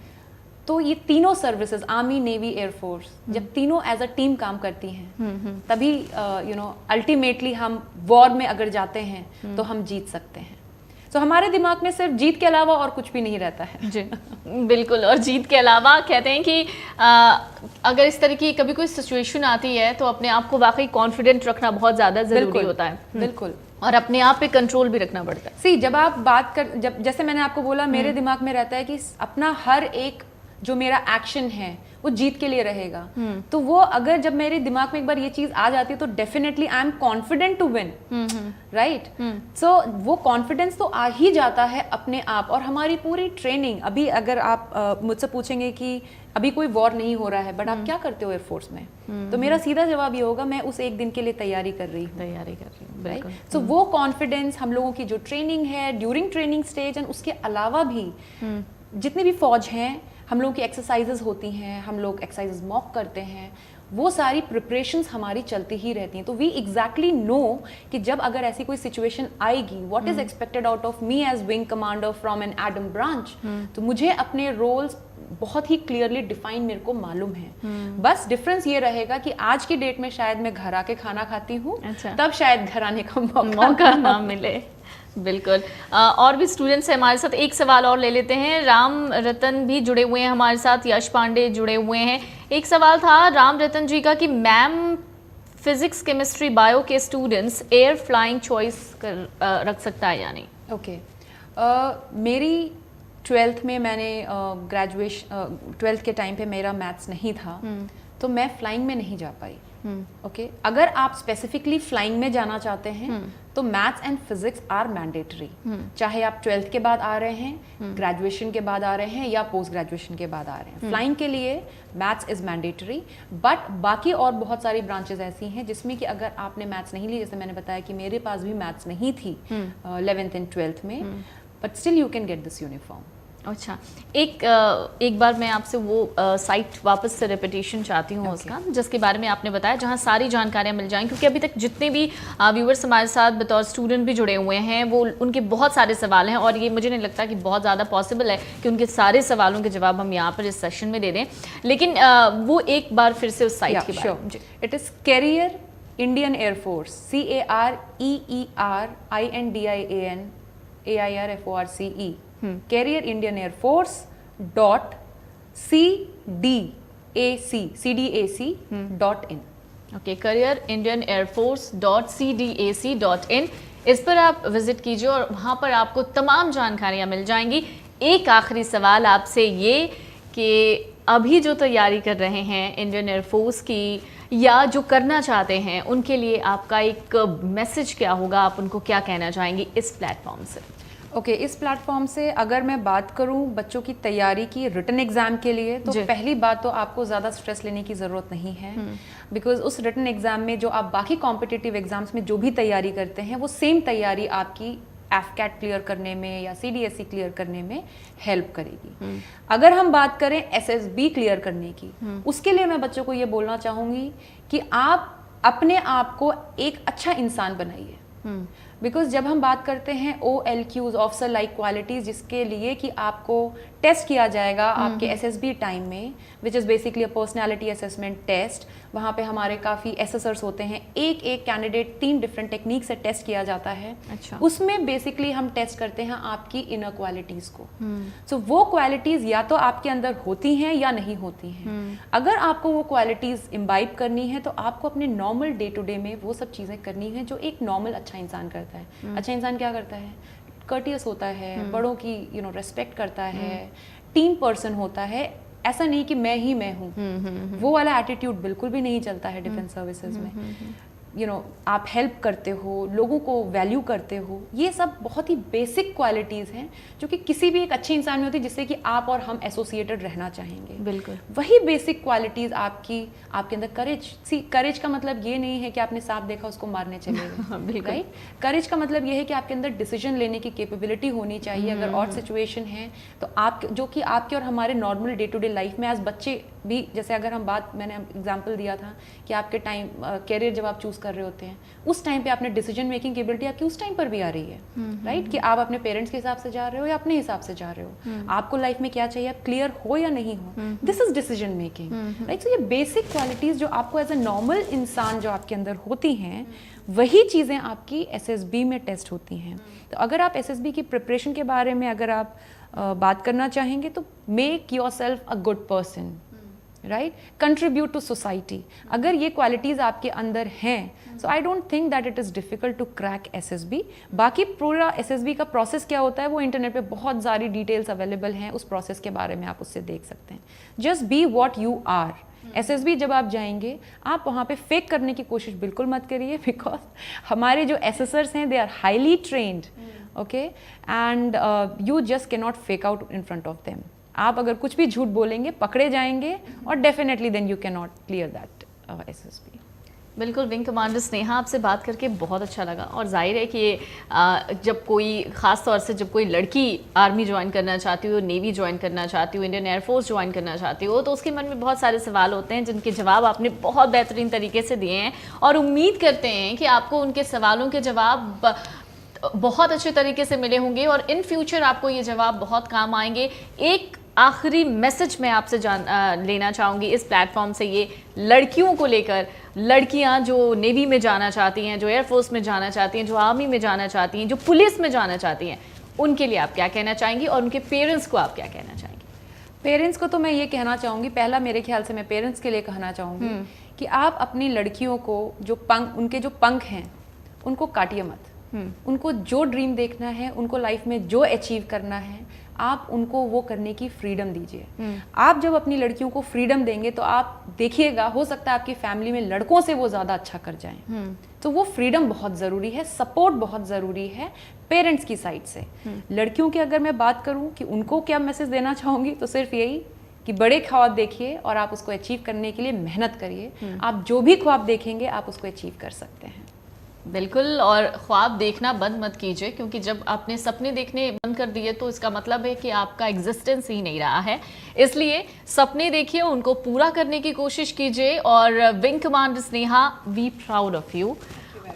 तो ये तीनों सर्विसेज, आर्मी, नेवी, एयरफोर्स, जब तीनों एज अ टीम काम करती हैं तभी अल्टीमेटली हम वॉर में अगर जाते हैं तो हम जीत सकते हैं. तो हमारे दिमाग में सिर्फ जीत के अलावा और कुछ भी नहीं रहता है. जी बिल्कुल. और जीत के अलावा कहते हैं कि अगर इस तरह की कभी कोई सिचुएशन आती है तो अपने आप को वाकई कॉन्फिडेंट रखना बहुत ज़्यादा ज़रूरी होता है. बिल्कुल. और अपने आप पे कंट्रोल भी रखना पड़ता है. जब आप बात कर, जब जैसे मैंने आपको बोला, मेरे दिमाग में रहता है कि अपना हर एक जो मेरा एक्शन है वो जीत के लिए रहेगा. तो वो अगर जब मेरे दिमाग में एक बार ये चीज आ जाती है तो definitely I am confident to win, right. So वो कॉन्फिडेंस तो आ ही जाता है अपने आप. और हमारी पूरी ट्रेनिंग, अभी अगर आप मुझसे पूछेंगे कि अभी कोई वॉर नहीं हो रहा है बट आप क्या करते हो एयरफोर्स में, तो मेरा सीधा जवाब ये होगा, मैं उस एक दिन के लिए तैयारी कर रही हूँ. सो वो कॉन्फिडेंस हम लोगों की जो ट्रेनिंग है ड्यूरिंग ट्रेनिंग स्टेज एंड उसके अलावा भी जितनी भी फौज हैं, हम लोगों की एक्सरसाइजेज होती हैं, हम लोग एक्सरसाइजेज मॉक करते हैं, वो सारी प्रिपरेशंस हमारी चलती ही रहती हैं. तो वी एग्जैक्टली नो कि जब अगर ऐसी कोई सिचुएशन आएगी, what is expected out of me as wing commander from an adm branch. तो मुझे अपने रोल्स बहुत ही क्लियरली डिफाइन मेरे को मालूम है. बस डिफरेंस ये रहेगा कि आज की डेट में शायद मैं घर आके खाना खाती हूँ, तब शायद घर आने का मौका ना मिले. बिल्कुल. और भी स्टूडेंट्स हैं हमारे साथ. एक सवाल और ले लेते हैं. राम रतन भी जुड़े हुए हैं हमारे साथ, यश पांडे जुड़े हुए हैं. एक सवाल था राम रतन जी का कि मैम फिजिक्स, केमिस्ट्री, बायो के स्टूडेंट्स एयर फ्लाइंग चॉइस रख सकता है या नहीं? ओके मेरी 12th में मैंने ग्रेजुएशन 12th के टाइम पे मेरा मैथ्स नहीं था, तो मैं फ्लाइंग में नहीं जा पाई। ओके अगर आप स्पेसिफिकली फ्लाइंग में जाना चाहते हैं तो maths and physics are mandatory, चाहे आप 12th के बाद आ रहे हैं, ग्रेजुएशन के बाद आ रहे हैं या पोस्ट ग्रेजुएशन के बाद आ रहे हैं। फ्लाइंग के लिए मैथ्स इज मैंडेटरी, बट बाकी और बहुत सारी ब्रांचेस ऐसी हैं जिसमें कि अगर आपने मैथ्स नहीं ली, जैसे मैंने बताया कि मेरे पास भी मैथ्स नहीं थी 11th एंड 12th में, but still you can get this uniform. अच्छा, एक बार मैं आपसे वो साइट वापस से रिपीटेशन चाहती हूँ उसका, जिसके बारे में आपने बताया, जहाँ सारी जानकारियाँ मिल जाएं, क्योंकि अभी तक जितने भी व्यूअर्स हमारे साथ बतौर स्टूडेंट भी जुड़े हुए हैं, वो उनके बहुत सारे सवाल हैं और ये मुझे नहीं लगता कि बहुत ज़्यादा पॉसिबल है कि उनके सारे सवालों के जवाब हम यहाँ पर इस सेशन में दे दें, लेकिन वो एक बार फिर से उस साइट के बारे में। It is career Indian Air Force, CAREERINDIANAIRFORCE, career Indian Air Force .cdac.in। Okay, career indian air force .cdac.in, इस पर आप विजिट कीजिए और वहाँ पर आपको तमाम जानकारियाँ मिल जाएंगी। एक आखिरी सवाल आपसे ये कि अभी जो तैयारी कर रहे हैं इंडियन एयरफोर्स की या जो करना चाहते हैं, उनके लिए आपका एक मैसेज क्या होगा, आप उनको क्या कहना चाहेंगी इस प्लेटफॉर्म से? ओके इस प्लेटफॉर्म से अगर मैं बात करूं बच्चों की तैयारी की रिटन एग्ज़ाम के लिए, तो पहली बात तो आपको ज़्यादा स्ट्रेस लेने की ज़रूरत नहीं है, बिकॉज उस रिटन एग्ज़ाम में जो आप बाकी कॉम्पिटिटिव एग्ज़ाम्स में जो भी तैयारी करते हैं, वो सेम तैयारी आपकी एफकैट क्लियर करने में या CDSE क्लियर करने में हेल्प करेगी। अगर हम बात करें SSB क्लियर करने की, उसके लिए मैं बच्चों को ये बोलना चाहूँगी कि आप अपने आप को एक अच्छा इंसान बनाइए, बिकॉज जब हम बात करते हैं OLQs, ऑफिसर लाइक क्वालिटीज़, जिसके लिए कि आपको टेस्ट किया जाएगा आपके SSB टाइम में, which is basically a personality assessment test. वहाँ पे हमारे काफ़ी एसेसर्स होते हैं, एक कैंडिडेट 3 डिफरेंट टेक्निक से टेस्ट किया जाता है। अच्छा। उसमें बेसिकली हम टेस्ट करते हैं आपकी इनर क्वालिटीज़ को। सो वो क्वालिटीज़ या तो आपके अंदर होती हैं या नहीं होती हैं। अगर आपको वो क्वालिटीज़ इम्बाइब करनी है तो आपको अपने नॉर्मल डे टू डे में वो सब चीज़ें करनी है जो एक नॉर्मल अच्छा इंसान करता है। अच्छा इंसान क्या करता है? कर्टियस होता है, बड़ों की रेस्पेक्ट करता है, टीम पर्सन होता है। ऐसा नहीं कि मैं ही मैं हूँ, वो वाला एटीट्यूड बिल्कुल भी नहीं चलता है डिफेंस सर्विसेज में। आप हेल्प करते हो, लोगों को वैल्यू करते हो, ये सब बहुत ही बेसिक क्वालिटीज़ हैं जो कि किसी भी एक अच्छे इंसान में होती है, जिससे कि आप और हम एसोसिएटेड रहना चाहेंगे। बिल्कुल वही बेसिक क्वालिटीज़ आपके अंदर करेज का मतलब ये नहीं है कि आपने सांप देखा उसको मारने चले गए, राइट? करेज का मतलब ये है कि आपके अंदर डिसीजन लेने की कैपेबिलिटी होनी चाहिए। अगर और सिचुएशन है तो आप, जो कि आपके और हमारे normal day to day life में एज बच्चे भी, जैसे अगर हम बात, मैंने एग्जांपल दिया था कि आपके टाइम कैरियर जब आप चूज कर रहे होते हैं, उस टाइम पे आपने डिसीजन मेकिंग कैपेबिलिटी आपकी उस टाइम पर भी आ रही है, राइट? कि आप अपने पेरेंट्स के हिसाब से जा रहे हो या अपने हिसाब से जा रहे हो, आपको लाइफ में क्या चाहिए, आप क्लियर हो या नहीं हो, this is decision making, right? So ये बेसिक क्वालिटीज जो आपको एज ए नॉर्मल इंसान जो आपके अंदर होती हैं, वही चीज़ें आपकी SSB में टेस्ट होती हैं। तो अगर आप SSB की प्रिपरेशन के बारे में अगर आप बात करना चाहेंगे तो make yourself a good person, right? Contribute to society. अगर ये क्वालिटीज़ आपके अंदर हैं, so I don't think that it is difficult to crack SSB। बाकी पूरा SSB का प्रोसेस क्या होता है वो इंटरनेट पे बहुत सारी डिटेल्स अवेलेबल हैं, उस प्रोसेस के बारे में आप उससे देख सकते हैं। Just be what you are. SSB जब आप जाएंगे, आप वहाँ पे फेक करने की कोशिश बिल्कुल मत करिए, बिकॉज हमारे जो एसेसर्स हैं they are highly trained, okay, and you just can not fake out in front of them. आप अगर कुछ भी झूठ बोलेंगे पकड़े जाएंगे और definitely then you can not clear that SSB। बिल्कुल। विंग कमांडर स्नेहा, आपसे बात करके बहुत अच्छा लगा और जाहिर है कि जब कोई, ख़ास तौर से जब कोई लड़की आर्मी ज्वाइन करना चाहती हो, नेवी ज्वाइन करना चाहती हो, इंडियन एयरफोर्स ज्वाइन करना चाहती हो, तो उसके मन में बहुत सारे सवाल होते हैं जिनके जवाब आपने बहुत बेहतरीन तरीके से दिए हैं और उम्मीद करते हैं कि आपको उनके सवालों के जवाब बहुत अच्छे तरीके से मिले होंगे और इन फ्यूचर आपको ये जवाब बहुत काम आएंगे। एक आखिरी मैसेज मैं आपसे लेना चाहूँगी इस प्लेटफॉर्म से, ये लड़कियों को लेकर, लड़कियां जो नेवी में जाना चाहती हैं, जो एयरफोर्स में जाना चाहती हैं, जो आर्मी में जाना चाहती हैं, जो पुलिस में जाना चाहती हैं, उनके लिए आप क्या कहना चाहेंगी और उनके पेरेंट्स को आप क्या कहना चाहेंगी? पेरेंट्स को तो मैं ये कहना चाहूँगी, पहला मेरे ख्याल से मैं पेरेंट्स के लिए कहना चाहूँगी कि आप अपनी लड़कियों को जो उनके जो पंख हैं उनको काटिए मत। उनको जो ड्रीम देखना है, उनको लाइफ में जो अचीव करना है, आप उनको वो करने की फ्रीडम दीजिए। आप जब अपनी लड़कियों को फ्रीडम देंगे तो आप देखिएगा, हो सकता है आपकी फैमिली में लड़कों से वो ज़्यादा अच्छा कर जाएं। तो वो फ्रीडम बहुत ज़रूरी है, सपोर्ट बहुत ज़रूरी है पेरेंट्स की साइड से। लड़कियों की अगर मैं बात करूं कि उनको क्या मैसेज देना चाहूँगी, तो सिर्फ यही कि बड़े ख्वाब देखिए और आप उसको अचीव करने के लिए मेहनत करिए। आप जो भी ख्वाब देखेंगे आप उसको अचीव कर सकते हैं। बिल्कुल, और ख्वाब देखना बंद मत कीजिए, क्योंकि जब आपने सपने देखने बंद कर दिए तो इसका मतलब है कि आपका एग्जिस्टेंस ही नहीं रहा है। इसलिए सपने देखिए, उनको पूरा करने की कोशिश कीजिए। और wing commander Sneha, we proud of you.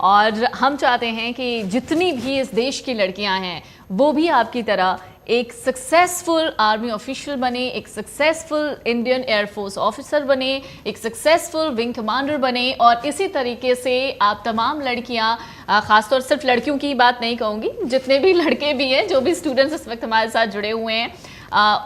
और हम चाहते हैं कि जितनी भी इस देश की लड़कियां हैं वो भी आपकी तरह एक सक्सेसफुल आर्मी ऑफिशियल बने, एक सक्सेसफुल इंडियन एयरफोर्स ऑफिसर बने, एक सक्सेसफुल विंग कमांडर बने। और इसी तरीके से आप तमाम लड़कियां, खासतौर सिर्फ लड़कियों की बात नहीं कहूँगी, जितने भी लड़के भी हैं, जो भी स्टूडेंट्स इस वक्त हमारे साथ जुड़े हुए हैं,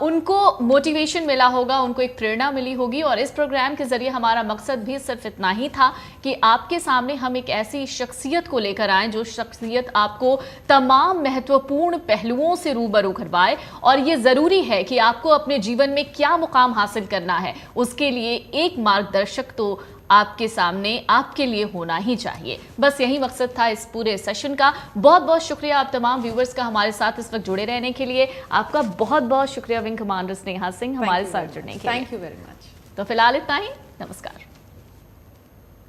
उनको मोटिवेशन मिला होगा, उनको एक प्रेरणा मिली होगी। और इस प्रोग्राम के जरिए हमारा मकसद भी सिर्फ इतना ही था कि आपके सामने हम एक ऐसी शख्सियत को लेकर आएं जो शख्सियत आपको तमाम महत्वपूर्ण पहलुओं से रूबरू करवाए। और ये ज़रूरी है कि आपको अपने जीवन में क्या मुकाम हासिल करना है, उसके लिए एक मार्गदर्शक तो आपके सामने, आपके लिए होना ही चाहिए। बस यही मकसद था इस पूरे सेशन का। बहुत बहुत शुक्रिया आप तमाम व्यूवर्स का हमारे साथ इस वक्त जुड़े रहने के लिए। आपका बहुत बहुत शुक्रिया विंग कमांडर स्नेहा सिंह हमारे साथ जुड़ने के लिए। Thank you very much. तो फिलहाल इतना ही, नमस्कार।